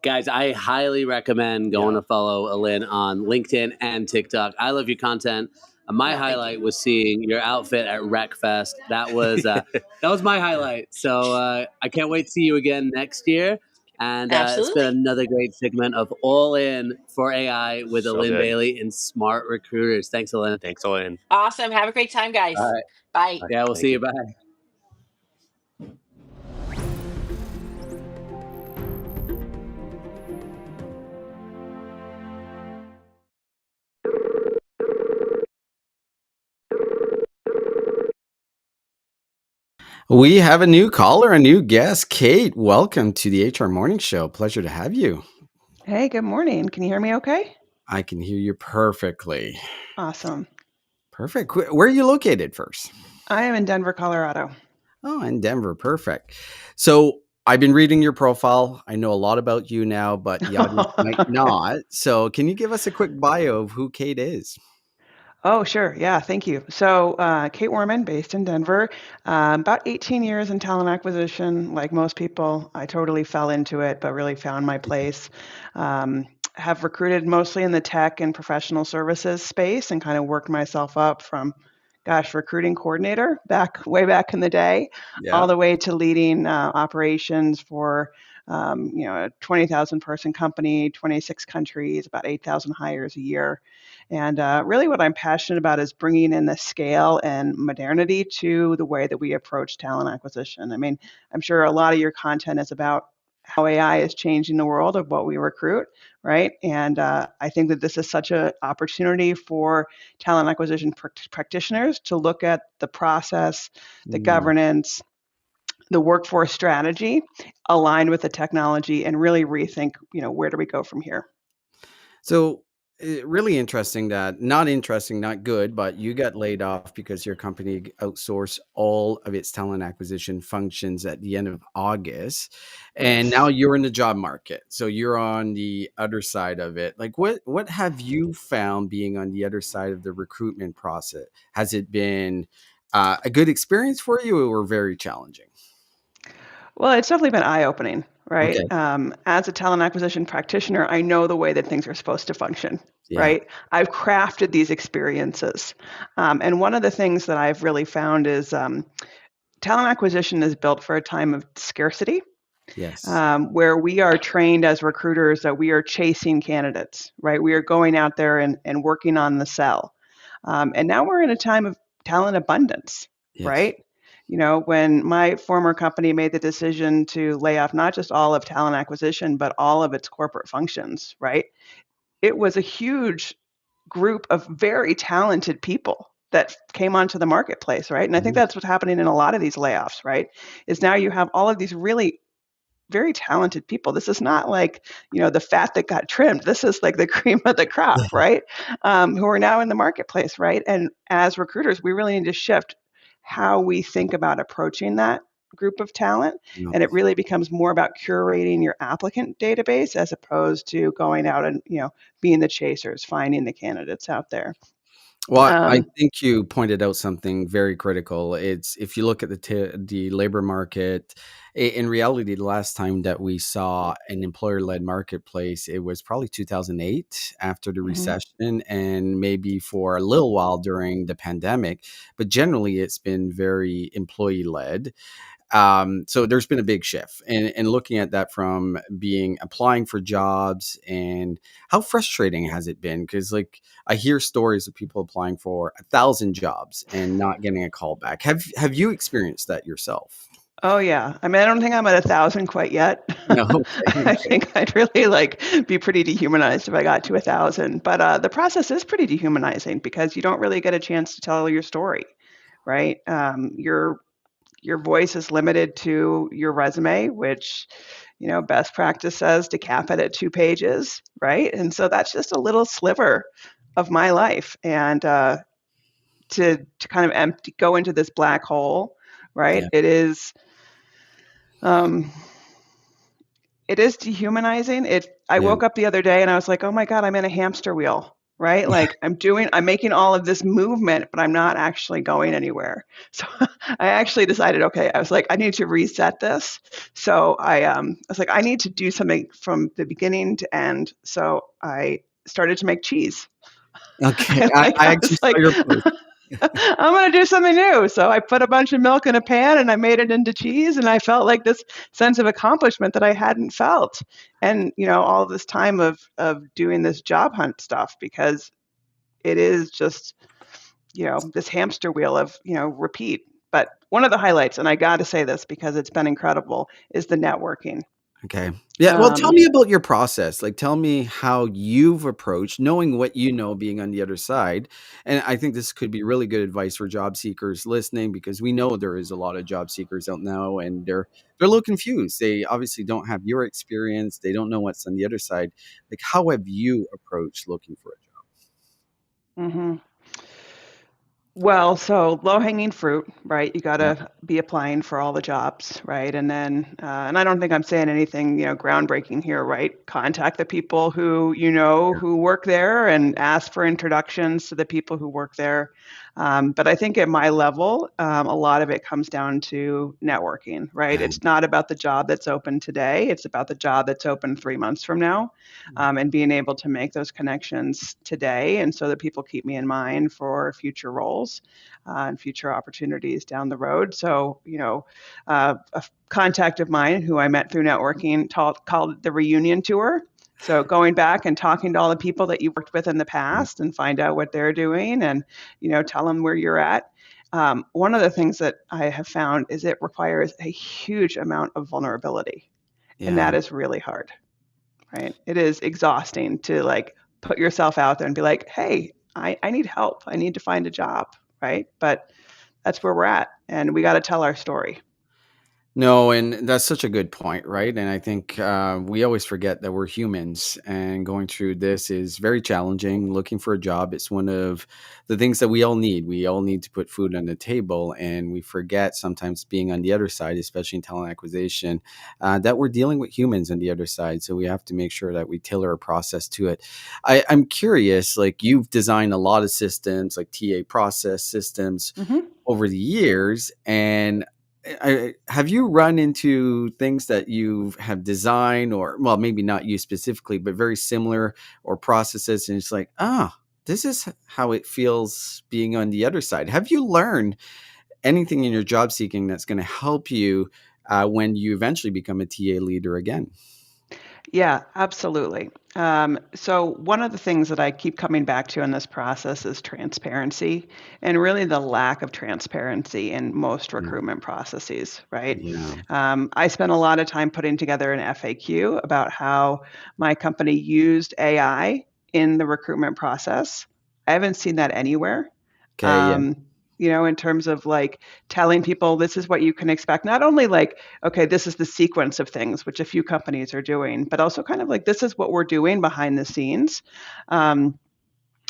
Guys, I highly recommend going to follow Alin on LinkedIn and TikTok. I love your content. My highlight was seeing your outfit at RecFest. That was my highlight. So I can't wait to see you again next year. And it's been Absolutely. another great segment of All In for AI with So Alin good. Bailey and Smart Recruiters. Thanks, Alin. Thanks, Elaine. Awesome. Have a great time, guys. All right. Bye. Yeah, we'll Thank see you. you. Bye. We have a new caller, a new guest. Kate, welcome to the HR Morning Show. Pleasure to have you. Hey, good morning. Can you hear me okay? I can hear you perfectly. Awesome. Perfect. Where are you located first? I am in Denver, Colorado. Oh, in Denver. Perfect. So I've been reading your profile. I know a lot about you now, but the audience might not. So can you give us a quick bio of who Kate is? Oh, sure. Yeah, thank you. So, Kate Warman, based in Denver, about 18 years in talent acquisition. Like most people, I totally fell into it, but really found my place. Have recruited mostly in the tech and professional services space and kind of worked myself up from, recruiting coordinator way back in the day, all the way to leading operations for, a 20,000 person company, 26 countries, about 8,000 hires a year. And really, what I'm passionate about is bringing in the scale and modernity to the way that we approach talent acquisition. I mean, I'm sure a lot of your content is about how AI is changing the world of what we recruit, right? And I think that this is such an opportunity for talent acquisition practitioners to look at the process, the governance, the workforce strategy aligned with the technology and really rethink, where do we go from here? So Really interesting that not interesting, not good, but you got laid off because your company outsourced all of its talent acquisition functions at the end of August. And now Yes. you're in the job market. So you're on the other side of it. Like what have you found being on the other side of the recruitment process? Has it been a good experience for you or very challenging? Well, it's definitely been eye-opening, right? Okay. As a talent acquisition practitioner, I know the way that things are supposed to function, Yeah. right? I've crafted these experiences. And one of the things that I've really found is talent acquisition is built for a time of scarcity, Yes. where we are trained as recruiters that we are chasing candidates, right? We are going out there and working on the sell. And now we're in a time of talent abundance, Yes. right? You know, when my former company made the decision to lay off not just all of talent acquisition, but all of its corporate functions, right? It was a huge group of very talented people that came onto the marketplace, right? And I think Mhm. that's what's happening in a lot of these layoffs, right? Is now you have all of these really very talented people. This is not like, you know, the fat that got trimmed. This is like the cream of the crop, right? Who are now in the marketplace, right? And as recruiters, we really need to shift how we think about approaching that group of talent. Yeah. And it really becomes more about curating your applicant database as opposed to going out and, you know, being the chasers, finding the candidates out there. Well, I Um, think you pointed out something very critical. It's if you look at the labor market, in reality, the last time that we saw an employer-led marketplace, it was probably 2008 after the mhm. recession, and maybe for a little while during the pandemic. But generally, it's been very employee-led. So there's been a big shift, and looking at that from being applying for jobs, and how frustrating has it been? Because like I hear stories of people applying for 1,000 jobs and not getting a call back. Have you experienced that yourself? Oh yeah. I mean, I don't think I'm at 1,000 quite yet. No. Okay. I Okay. think I'd really like be pretty dehumanized if I got to 1,000. But the process is pretty dehumanizing because you don't really get a chance to tell your story, right? Your voice is limited to your resume, which, you know, best practice says to cap it at 2 pages, right? And so that's just a little sliver of my life, and to kind of empty, go into this black hole, right? Yeah. Um, It is dehumanizing. I Yeah. woke up the other day and I was like, "Oh my god, I'm in a hamster wheel." Right? Like I'm making all of this movement, but I'm not actually going anywhere. So I actually decided, okay, I was like, I need to reset this. So I was like, I need to do something from the beginning to end. So I started to make cheese. Okay. Like I I actually was saw like, your post. I'm gonna do something new. So I put a bunch of milk in a pan and I made it into cheese, and I felt like this sense of accomplishment that I hadn't felt. And you know, all this time of doing this job hunt stuff, because it is just, you know, this hamster wheel of, you know, repeat. But one of the highlights, and I got to say this because it's been incredible, is the networking. Okay. Yeah. Well, tell Um, me about your process. Like, tell me how you've approached knowing what you know being on the other side. And I think this could be really good advice for job seekers listening because we know there is a lot of job seekers out now and they're a little confused. They obviously don't have your experience. They don't know what's on the other side. Like, how have you approached looking for a job? mhm. Well, so low-hanging fruit, right? You Yeah. gotta be applying for all the jobs, right? And then, and I don't think I'm saying anything, you know, groundbreaking here, right? Contact the people who you know who work there and ask for introductions to the people who work there. But I think at my level, a lot of it comes down to networking, right? Okay. It's not about the job that's open today; it's about the job that's open 3 months from now, and being able to make those connections today, and so that people keep me in mind for future roles and future opportunities down the road. So, you know, a contact of mine who I met through networking called it the reunion tour. So going back and talking to all the people that you worked with in the past and find out what they're doing, and you know, tell them where you're at. One of the things that I have found is it requires a huge amount of vulnerability, and Yeah. that is really hard, right? It is exhausting to like put yourself out there and be like, hey, I need help. I need to find a job, right? But that's where we're at. And we got to tell our story. No, and that's such a good point, right? And I think we always forget that we're humans, and going through this is very challenging. Looking for a job, it's one of the things that we all need. We all need to put food on the table, and we forget sometimes being on the other side, especially in talent acquisition, that we're dealing with humans on the other side. So we have to make sure that we tailor a process to it. I'm curious, like you've designed a lot of systems, like TA process systems Hmm. over the years, and have you run into things that you have designed, or well, maybe not you specifically, but very similar, or processes, and it's like, this is how it feels being on the other side? Have you learned anything in your job seeking that's going to help you when you eventually become a TA leader again? Yeah, absolutely. So one of the things that I keep coming back to in this process is transparency, and really the lack of transparency in most Yeah. recruitment processes, right? Yeah. I spent a lot of time putting together an FAQ about how my company used AI in the recruitment process. I haven't seen that anywhere. Okay. Yeah. Um, in terms of like telling people this is what you can expect, not only like, okay, this is the sequence of things, which a few companies are doing, but also kind of like, this is what we're doing behind the scenes. Um,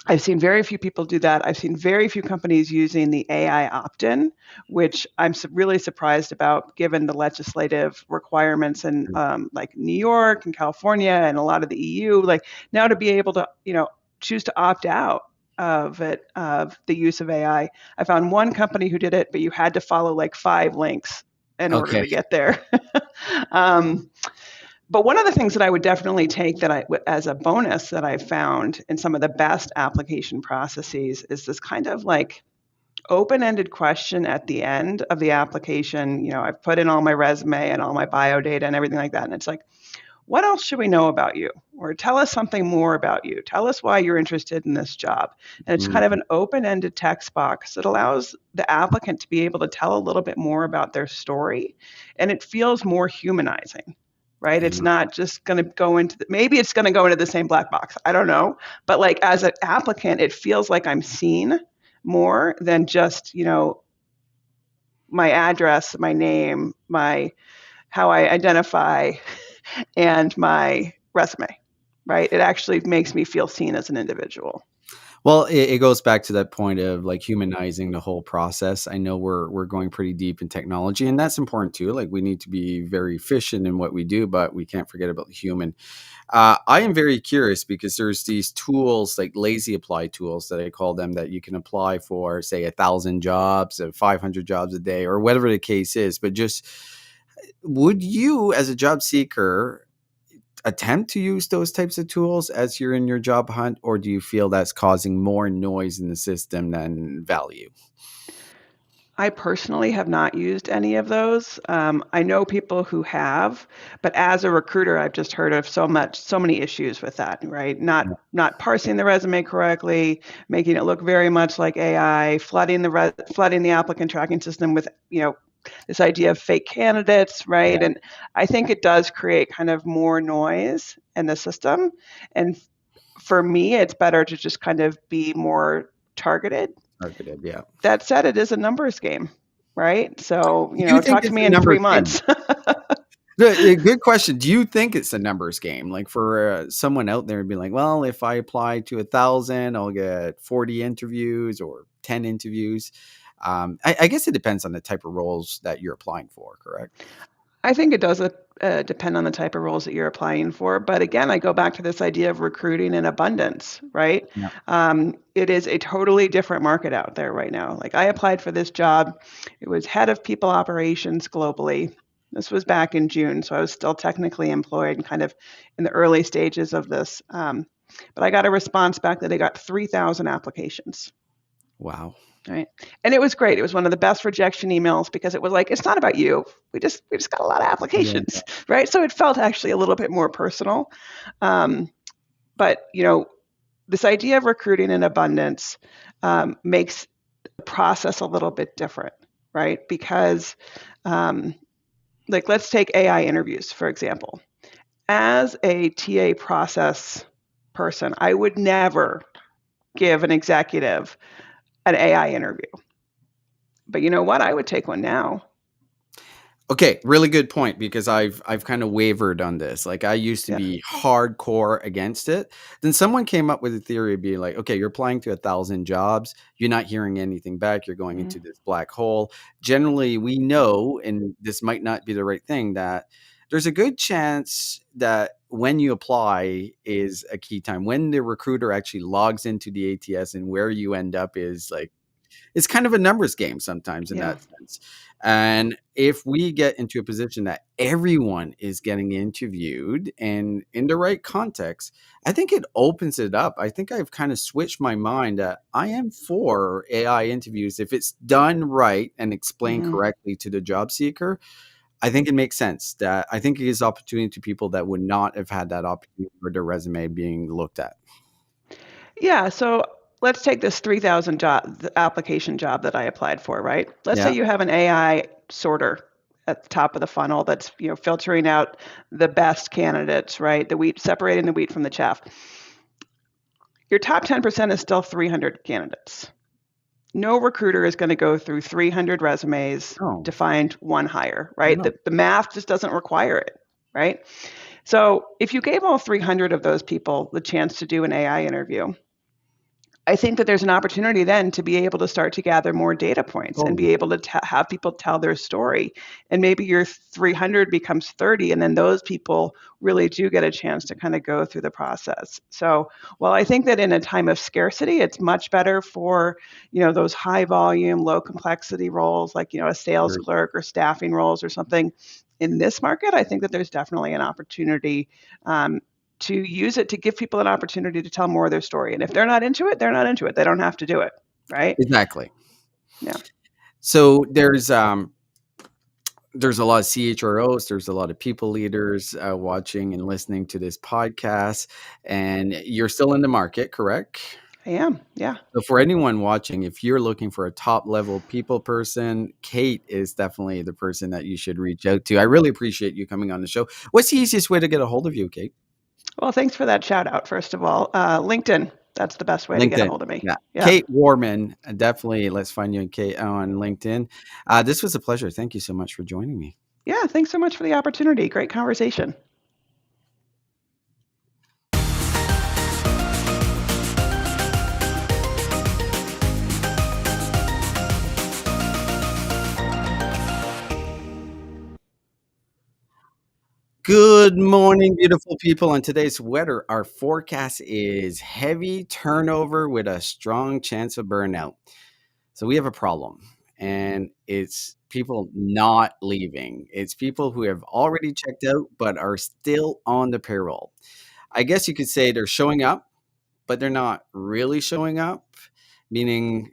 I've seen very few people do that. I've seen very few companies using the AI opt-in, which I'm really surprised about, given the legislative requirements in like New York and California and a lot of the EU. Like now to be able to, choose to opt out of the use of AI. I found one company who did it, but you had to follow like 5 links in order Okay. to get there. um, but one of the things that I would definitely take as a bonus that I found in some of the best application processes is this kind of like open-ended question at the end of the application. I've put in all my resume and all my bio data and everything like that. And it's like, what else should we know about you? Or tell us something more about you. Tell us why you're interested in this job. And it's kind of Mm, an open-ended text box that allows the applicant to be able to tell a little bit more about their story. And it feels more humanizing, right? It's yeah. not just going to go into maybe it's going to go into the same black box. I don't know. But like as an applicant, it feels like I'm seen more than just, my address, my name, my how I identify, and my resume, right? It actually makes me feel seen as an individual. Well, it goes back to that point of like humanizing the whole process. I know we're going pretty deep in technology, and that's important too. Like we need to be very efficient in what we do, but we can't forget about the human. I am very curious because there's these tools like lazy apply tools that I call them, that you can apply for, say, 1,000 jobs, 500 jobs a day, or whatever the case is. But just would you, as a job seeker, attempt to use those types of tools as you're in your job hunt, or do you feel that's causing more noise in the system than value? I personally have not used any of those. I know people who have, but as a recruiter, I've just heard of so many issues with that, right? Not parsing the resume correctly, making it look very much like AI, flooding the applicant tracking system with, this idea of fake candidates, right? Yeah, And I think it does create kind of more noise in the system. And for me, it's better to just kind of be more targeted. targeted. Yeah. That said, it is a numbers game, right? So, Do you think talk to it's me a in 3 numbers game? months. Good question. Do you think it's a numbers game? Like for someone out there and be like, well, if I apply to 1,000, I'll get 40 interviews or 10 interviews. I guess it depends on the type of roles that you're applying for, correct? I think it does depend on the type of roles that you're applying for. But again, I go back to this idea of recruiting in abundance, right? Yeah. It is a totally different market out there right now. Like I applied for this job, it was head of people operations globally. This was back in June, so I was still technically employed and kind of in the early stages of this. But I got a response back that they got 3,000 applications. Wow. Right. And it was great. It was one of the best rejection emails because it was like, it's not about you. We just got a lot of Yeah. applications. Right. So it felt actually a little bit more personal. But, this idea of recruiting in abundance makes the process a little bit different. Right. Because, like, let's take AI interviews, for example. As a TA process person, I would never give an executive an AI interview. But you know what? I would take one now. Okay, really good point, because I've kind of wavered on this. Like, I used to Yeah. be hardcore against it. Then someone came up with a theory of being like, okay, you're applying to 1,000 jobs, you're not hearing anything back, you're going Mhm. into this black hole. Generally, we know, and this might not be the right thing, that there's a good chance that when you apply is a key time. When the recruiter actually logs into the ATS, and where you end up is like, it's kind of a numbers game sometimes in Yeah. that sense. And if we get into a position that everyone is getting interviewed and in the right context, I think it opens it up. I think I've kind of switched my mind that I am for AI interviews if it's done right and explained Mhm. correctly to the job seeker. I think it makes sense. That I think it gives opportunity to people that would not have had that opportunity for their resume being looked at. Yeah, so let's take this 3,000 job, the application job that I applied for, right? Let's say Yeah. you have an AI sorter at the top of the funnel that's, filtering out the best candidates, right? The wheat, separating the wheat from the chaff. Your top 10% is still 300 candidates. No recruiter is going to go through 300 resumes Oh, to find one hire, right? no. The math just doesn't require it, right? So if you gave all 300 of those people the chance to do an AI interview, I think that there's an opportunity then to be able to start to gather more data points and be Totally. able to have people tell their story. And maybe your 300 becomes 30, and then those people really do get a chance to kind of go through the process. So, while I think that in a time of scarcity, it's much better for, those high volume, low complexity roles like, a sales Agree. clerk or staffing roles or something. In this market, I think that there's definitely an opportunity to use it to give people an opportunity to tell more of their story. And if they're not into it, they're not into it. They don't have to do it, right? Exactly. Yeah. So there's a lot of CHROs, there's a lot of people leaders watching and listening to this podcast, and you're still in the market, correct? I am. Yeah. So for anyone watching, if you're looking for a top level people person, Kate is definitely the person that you should reach out to. I really appreciate you coming on the show. What's the easiest way to get a hold of you, Kate? Well, thanks for that shout out, first of all. LinkedIn, that's the best way to get a LinkedIn. hold of me. Yeah. Yeah. Kate Warman. Definitely. Let's find you on LinkedIn. This was a pleasure. Thank you so much for joining me. Yeah. Thanks so much for the opportunity. Great conversation. Good morning, beautiful people. On today's weather, our forecast is heavy turnover with a strong chance of burnout. So we have a problem, and it's people not leaving. It's people who have already checked out but are still on the payroll. I guess you could say they're showing up, but they're not really showing up, meaning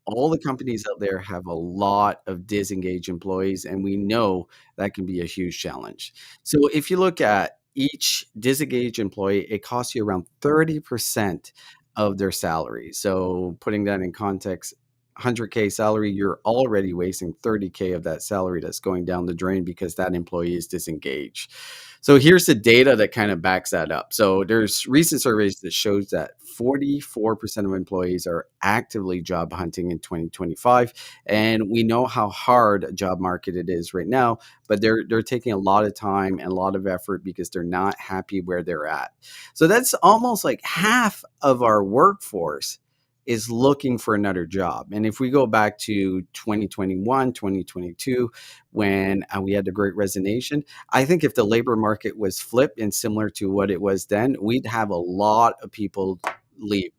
all the companies out there have a lot of disengaged employees, and we know that can be a huge challenge. So if you look at each disengaged employee, it costs you around 30% of their salary. So putting that in context, 100K salary, you're already wasting 30K of that salary that's going down the drain because that employee is disengaged. So here's the data that kind of backs that up. So there's recent surveys that shows that 44% of employees are actively job hunting in 2025. And we know how hard a job market it is right now, but they're taking a lot of time and a lot of effort because they're not happy where they're at. So that's almost like half of our workforce is looking for another job. And if we go back to 2021, 2022, when we had the Great Resignation, I think if the labor market was flipped and similar to what it was then, we'd have a lot of people leave.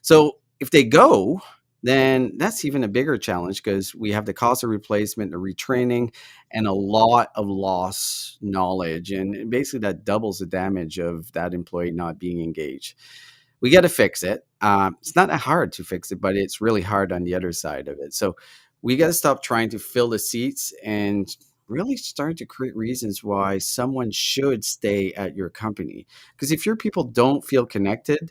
So if they go, then that's even a bigger challenge because we have the cost of replacement, the retraining, and a lot of lost knowledge. And basically, that doubles the damage of that employee not being engaged. We got to fix it. It's not that hard to fix it, but it's really hard on the other side of it. So we got to stop trying to fill the seats and really start to create reasons why someone should stay at your company. Because if your people don't feel connected,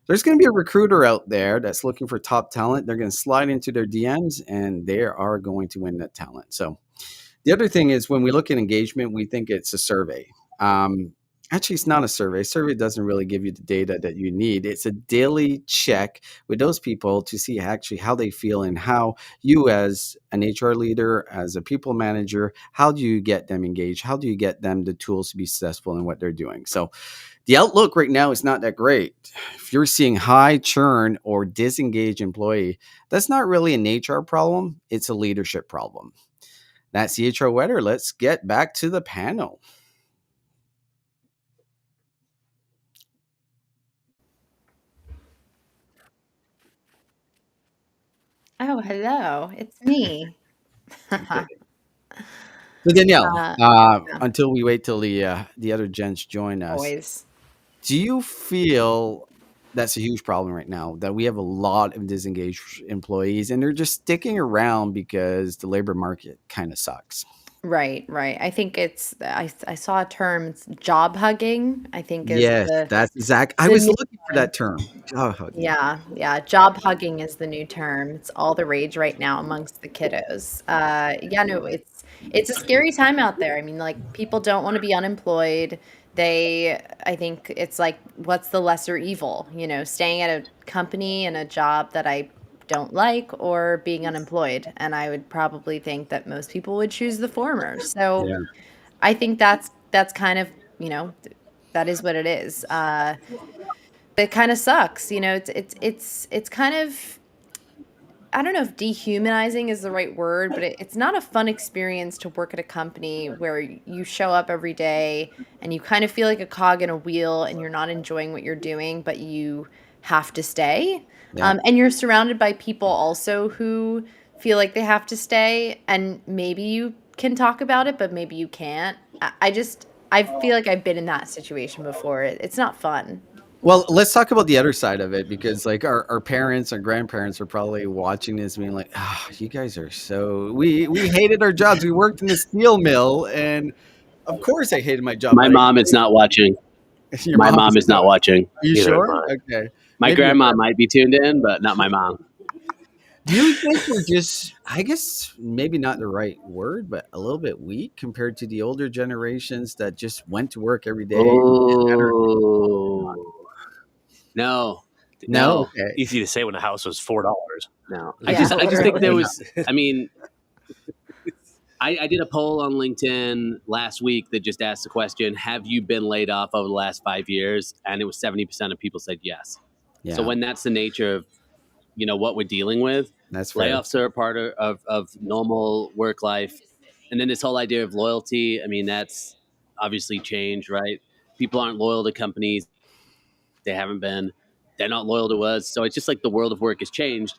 there's going to be a recruiter out there that's looking for top talent. They're going to slide into their DMs and they are going to win that talent. So the other thing is when we look at engagement, we think it's a survey. Actually, it's not a survey. Survey doesn't really give you the data that you need. It's a daily check with those people to see actually how they feel and how you, as an HR leader, as a people manager, how do you get them engaged? How do you get them the tools to be successful in what they're doing? So the outlook right now is not that great. If you're seeing high churn or disengaged employee, that's not really an HR problem. It's a leadership problem. That's the HR weather. Let's get back to the panel. Oh, hello. It's me. Okay. So Danielle, Yeah, until we wait till the other gents join us, always. do you feel that's a huge problem right now that we have a lot of disengaged employees and they're just sticking around because the labor market kind of sucks? Right, right. I think I saw a term, it's job hugging, I think is Yes, that's exact. I the was new looking for term. that term. Job hugging. Yeah, yeah. Job hugging is the new term. It's all the rage right now amongst the kiddos. Yeah, no, it's a scary time out there. I mean, like people don't want to be unemployed. I think it's like, what's the lesser evil? Staying at a company and a job that I don't like, or being unemployed. And I would probably think that most people would choose the former. So Yeah. I think that's kind of, that is what it is. It kind of sucks. It's kind of, I don't know if dehumanizing is the right word, but it's not a fun experience to work at a company where you show up every day and you kind of feel like a cog in a wheel and you're not enjoying what you're doing, but you have to stay. Yeah. And you're surrounded by people also who feel like they have to stay, and maybe you can talk about it, but maybe you can't. I feel like I've been in that situation before. It's not fun. Well, let's talk about the other side of it because, like, our parents, our grandparents are probably watching this, being like, "Ah, you guys are so we hated our jobs. We worked in the steel mill, and of course, I hated my job." My But mom is not watching. your My mom mom is is not. not watching. Are you Neither am sure? I. Okay, My maybe your grandma grandma. might be tuned in, but not my mom. Do you think we're just, I guess, maybe not the right word, but a little bit weak compared to the older generations that just went to work every day? Oh no, No, no, okay, Easy to say when the house was $4. no. I Yeah, just I just think there literally. was. I mean, I did a poll on LinkedIn last week that just asked the question: have you been laid off over the last 5 years? And it was 70% of people said yes. So yeah, when that's the nature of what we're dealing with, that's fair. layoffs are a part of normal work life. And then this whole idea of loyalty, I mean, that's obviously changed, right? People aren't loyal to companies. They haven't been. They're not loyal to us. So it's just like the world of work has changed.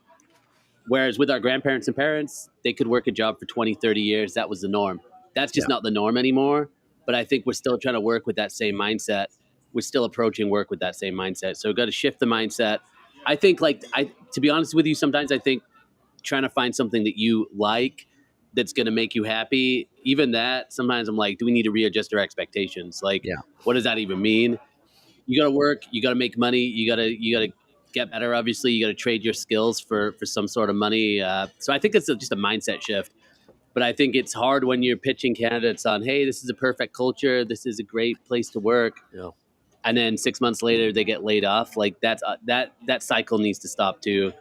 Whereas with our grandparents and parents, they could work a job for 20, 30 years. That was the norm. That's Yeah, just not the norm anymore. But I think we're still trying to work with that same mindset. We're still approaching work with that same mindset. So we've got to shift the mindset. I think, to be honest with you, sometimes I think trying to find something that you like that's going to make you happy, even that, sometimes I'm like, do we need to readjust our expectations? Like, yeah. what does that even mean? You got to work, you got to make money, you got to get better. Obviously, you got to trade your skills for some sort of money. So I think it's just a mindset shift. But I think it's hard when you're pitching candidates on, hey, this is a perfect culture, this is a great place to work, You know, and then 6 months later they get laid off. Like that cycle needs to stop too.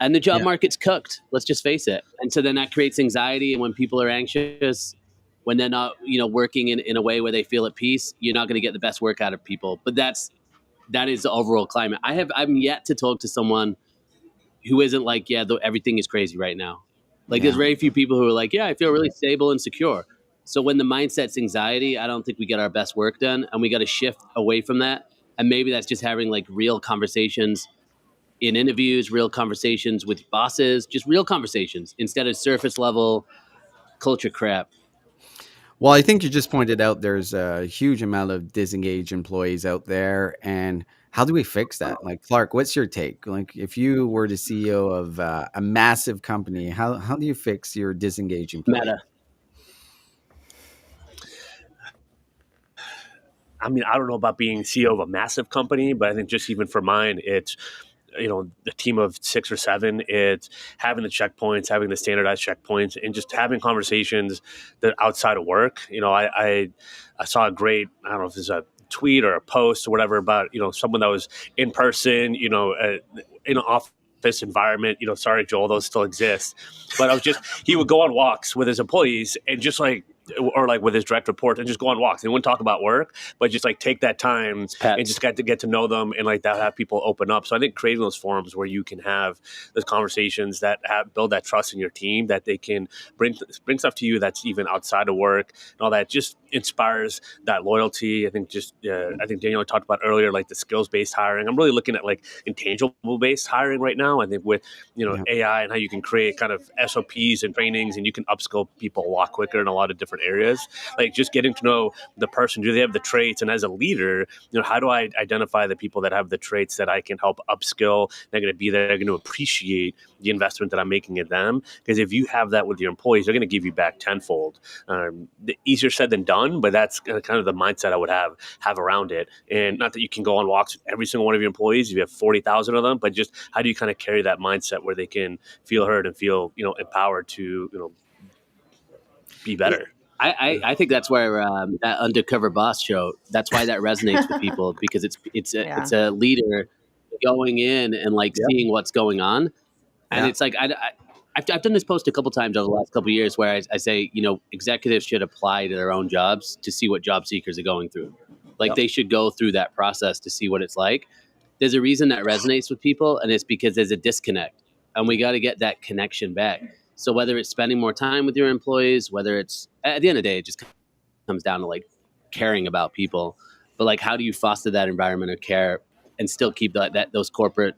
And the job Yeah. market's cooked. Let's just face it. And so then that creates anxiety. And when people are anxious, when they're not, working in a way where they feel at peace, you're not going to get the best work out of people. But that is the overall climate. I'm yet to talk to someone who isn't like, yeah, everything is crazy right now. Like there's Yeah. very few people who are like, yeah, I feel really stable and secure. So when the mindset's anxiety, I don't think we get our best work done, and we got to shift away from that. And maybe that's just having like real conversations in interviews, real conversations with bosses, just real conversations instead of surface level culture crap. Well, I think you just pointed out there's a huge amount of disengaged employees out there. And how do we fix that? Like, Clark, what's your take? Like, if you were the CEO of a massive company, how do you fix your disengaged employee? Meta. I mean, I don't know about being CEO of a massive company, but I think just even for mine, it's the team of 6 or 7. It's having the checkpoints, having the standardized checkpoints, and just having conversations that outside of work. I saw a great, I don't know if this is a tweet or a post or whatever about, someone that was in person, in an office environment. Sorry, Joel, those still exist. But he would go on walks with his employees and just like, or like with his direct reports, and just go on walks. They wouldn't talk about work, but just like take that time and just get to know them, and like that have people open up. So I think creating those forums where you can have those conversations that build that trust in your team, that they can bring stuff to you that's even outside of work and all that, just inspires that loyalty. I think I think Daniel talked about earlier, like the skills based hiring. I'm really looking at like intangible based hiring right now. I think with AI and how you can create kind of SOPs and trainings, and you can upskill people a lot quicker in a lot of different areas. Like just getting to know the person, do they have the traits? And as a leader, how do I identify the people that have the traits that I can help upskill? They're going to be there, they're going to appreciate the investment that I'm making in them. Because if you have that with your employees, they're going to give you back tenfold. Easier said than done, but that's kind of the mindset I would have around it. And not that you can go on walks with every single one of your employees if you have 40,000 of them, but just how do you kind of carry that mindset where they can feel heard and feel empowered to be better. I think that's where that Undercover Boss show, that's why that resonates with people, because it's a leader going in and like seeing what's going on. And it's like, I've done this post a couple times over the last couple of years where I say, executives should apply to their own jobs to see what job seekers are going through. Like they should go through that process to see what it's like. There's a reason that resonates with people, and it's because there's a disconnect, and we got to get that connection back. So whether it's spending more time with your employees, whether it's at the end of the day, it just comes down to like caring about people. But like, how do you foster that environment of care and still keep those corporate,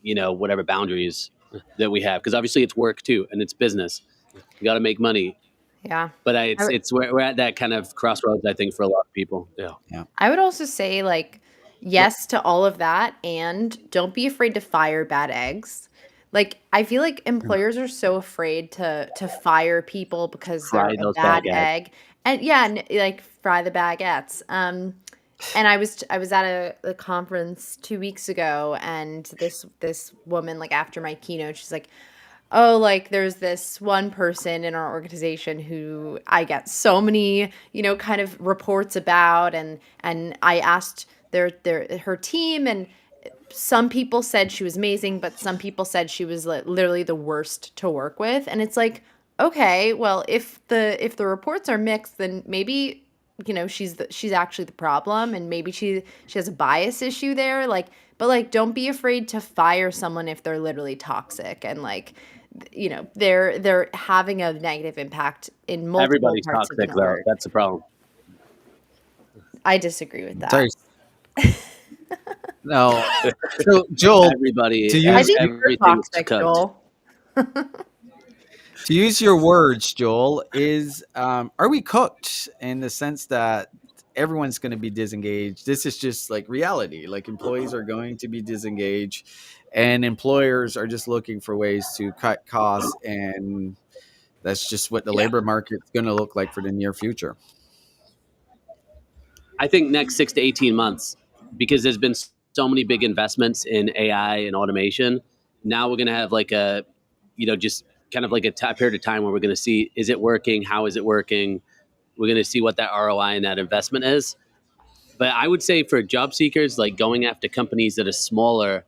whatever boundaries that we have? Because obviously it's work too, and it's business. You got to make money. Yeah. But it's we're at that kind of crossroads, I think, for a lot of people. Yeah. I would also say like yes to all of that, and don't be afraid to fire bad eggs. Like I feel like employers are so afraid to fire people because Fry they're a those bad bad egg. And like fry the baguettes. And I was at a conference 2 weeks ago, and this woman, like after my keynote, she's like, oh, like there's this one person in our organization who I get so many, kind of reports about, and I asked her team, and some people said she was amazing, but some people said she was literally the worst to work with. And it's like, okay, well, if the reports are mixed, then maybe she's actually the problem, and maybe she has a bias issue there. Like, but like, don't be afraid to fire someone if they're literally toxic and like, they're having a negative impact in multiple Everybody's parts of the toxic, though. network. That's the problem. I disagree with that. Sorry. No. So Joel, Everybody, to use- I think you're everything's toxic, cooked. Joel. to use your words, Joel, is are we cooked in the sense that everyone's going to be disengaged? This is just like reality. Like employees are going to be disengaged, and employers are just looking for ways to cut costs, and that's just what the labor market's going to look like for the near future. I think next 6 to 18 months, because there's been so many big investments in AI and automation. Now we're going to have like just kind of like a period of time where we're going to see, is it working? How is it working? We're going to see what that ROI in that investment is. But I would say for job seekers, like going after companies that are smaller,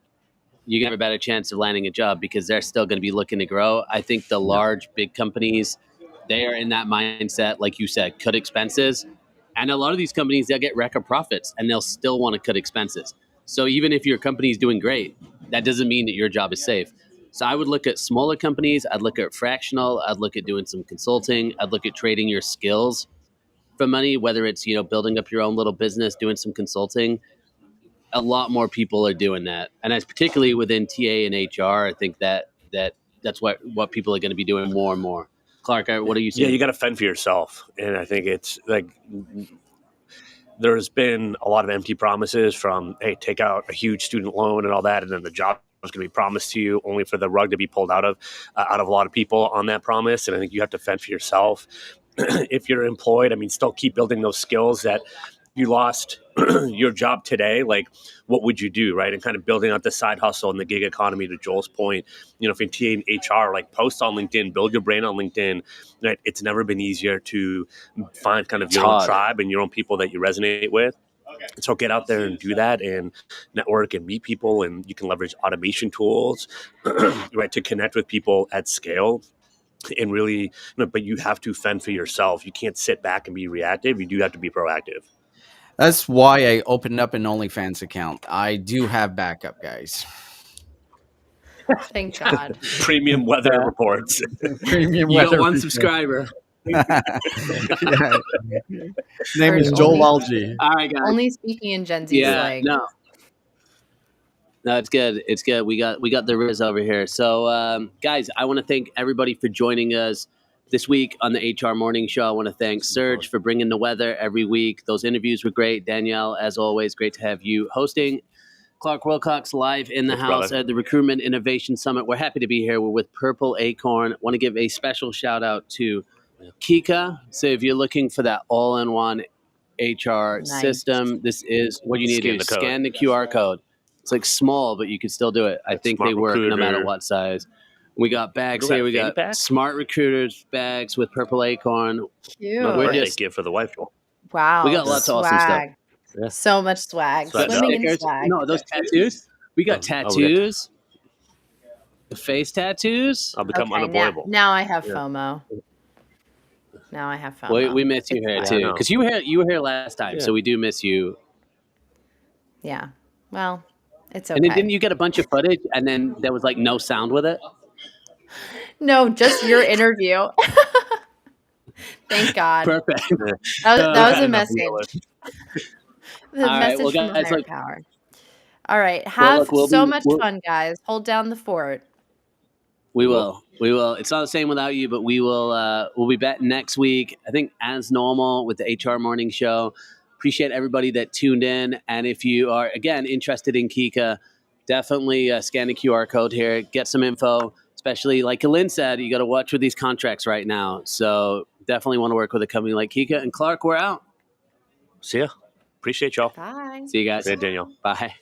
you have a better chance of landing a job because they're still going to be looking to grow. I think the large, big companies, they are in that mindset, like you said, cut expenses. And a lot of these companies, they'll get record profits and they'll still want to cut expenses. So even if your company is doing great, that doesn't mean that your job is safe. So I would look at smaller companies. I'd look at fractional. I'd look at doing some consulting. I'd look at trading your skills for money, whether it's, building up your own little business, doing some consulting. A lot more people are doing that. And as particularly within TA and HR, I think that's what people are going to be doing more and more. Clark, what are you saying? Yeah, you got to fend for yourself. And I think it's like there's been a lot of empty promises from, hey, take out a huge student loan and all that, and then the job is going to be promised to you, only for the rug to be pulled out of a lot of people on that promise. And I think you have to fend for yourself. If you're employed, still keep building those skills that you lost your job today. Like, what would you do, right? And kind of building out the side hustle and the gig economy, to Joel's point. If you're TA and HR, like post on LinkedIn, build your brand on LinkedIn. Right? It's never been easier to find kind of your own tribe and your own people that you resonate with. So get out there and do that and network and meet people, and you can leverage automation tools, right, to connect with people at scale. And really, but you have to fend for yourself. You can't sit back and be reactive. You do have to be proactive. That's why I opened up an OnlyFans account. I do have backup, guys. Thank God. Premium weather reports. Premium You got weather one report. subscriber. Yeah. Name is Or Joel only- Algie. All right, guys. Only speaking in Gen Z slang. No, it's good. It's good. We got the Riz over here. So, guys, I want to thank everybody for joining us this week on the HR Morning Show. I want to thank Serge for bringing the weather every week. Those interviews were great. Danielle, as always, great to have you hosting. Clark Wilcox live in the Thanks, house brother. at the Recruitment Innovation Summit. We're happy to be here. We're with Purple Acorn. Want to give a special shout out to Kika. So if you're looking for that all-in-one HR Nice. system, this is what you need Scan to do. the code. Scan the QR code. It's like small, but you can still do it. I That's think Smart they work no matter Recruiter. what size. We got bags Look at here. We that got fanny pack. Smart Recruiters bags with Purple Acorn. Cute. Another We're birthday just- gift for the wife. Wow. We got lots of awesome stuff. swag. Yeah. So much swag. Swag. Swimming in Stickers. swag. No, those tattoos. We got Oh, we got- tattoos. The face tattoos. I'll become Okay, unavoidable. Now I have Yeah. FOMO. Now I have FOMO. We miss you here It's too, fine. because you were here last time, Yeah. so we do miss you. Yeah. Well, it's okay. And then didn't you get a bunch of footage, and then there was like no sound with it? No, just your interview. Thank God. Perfect. That was a enough message. The All right, message well, from a guys, higher look- power. All right. Have look, we'll so be- much we'll- fun, guys. Hold down the fort. We will. It's not the same without you, but we will. We'll be back next week. I think as normal with the HR Morning Show. Appreciate everybody that tuned in, and if you are again interested in Kika, definitely scan the QR code here, get some info. Especially like Lynn said, you got to watch with these contracts right now. So definitely want to work with a company like Kika. And Clark, we're out. See ya. Appreciate y'all. Bye. See you guys. See ya, Danielle. Bye.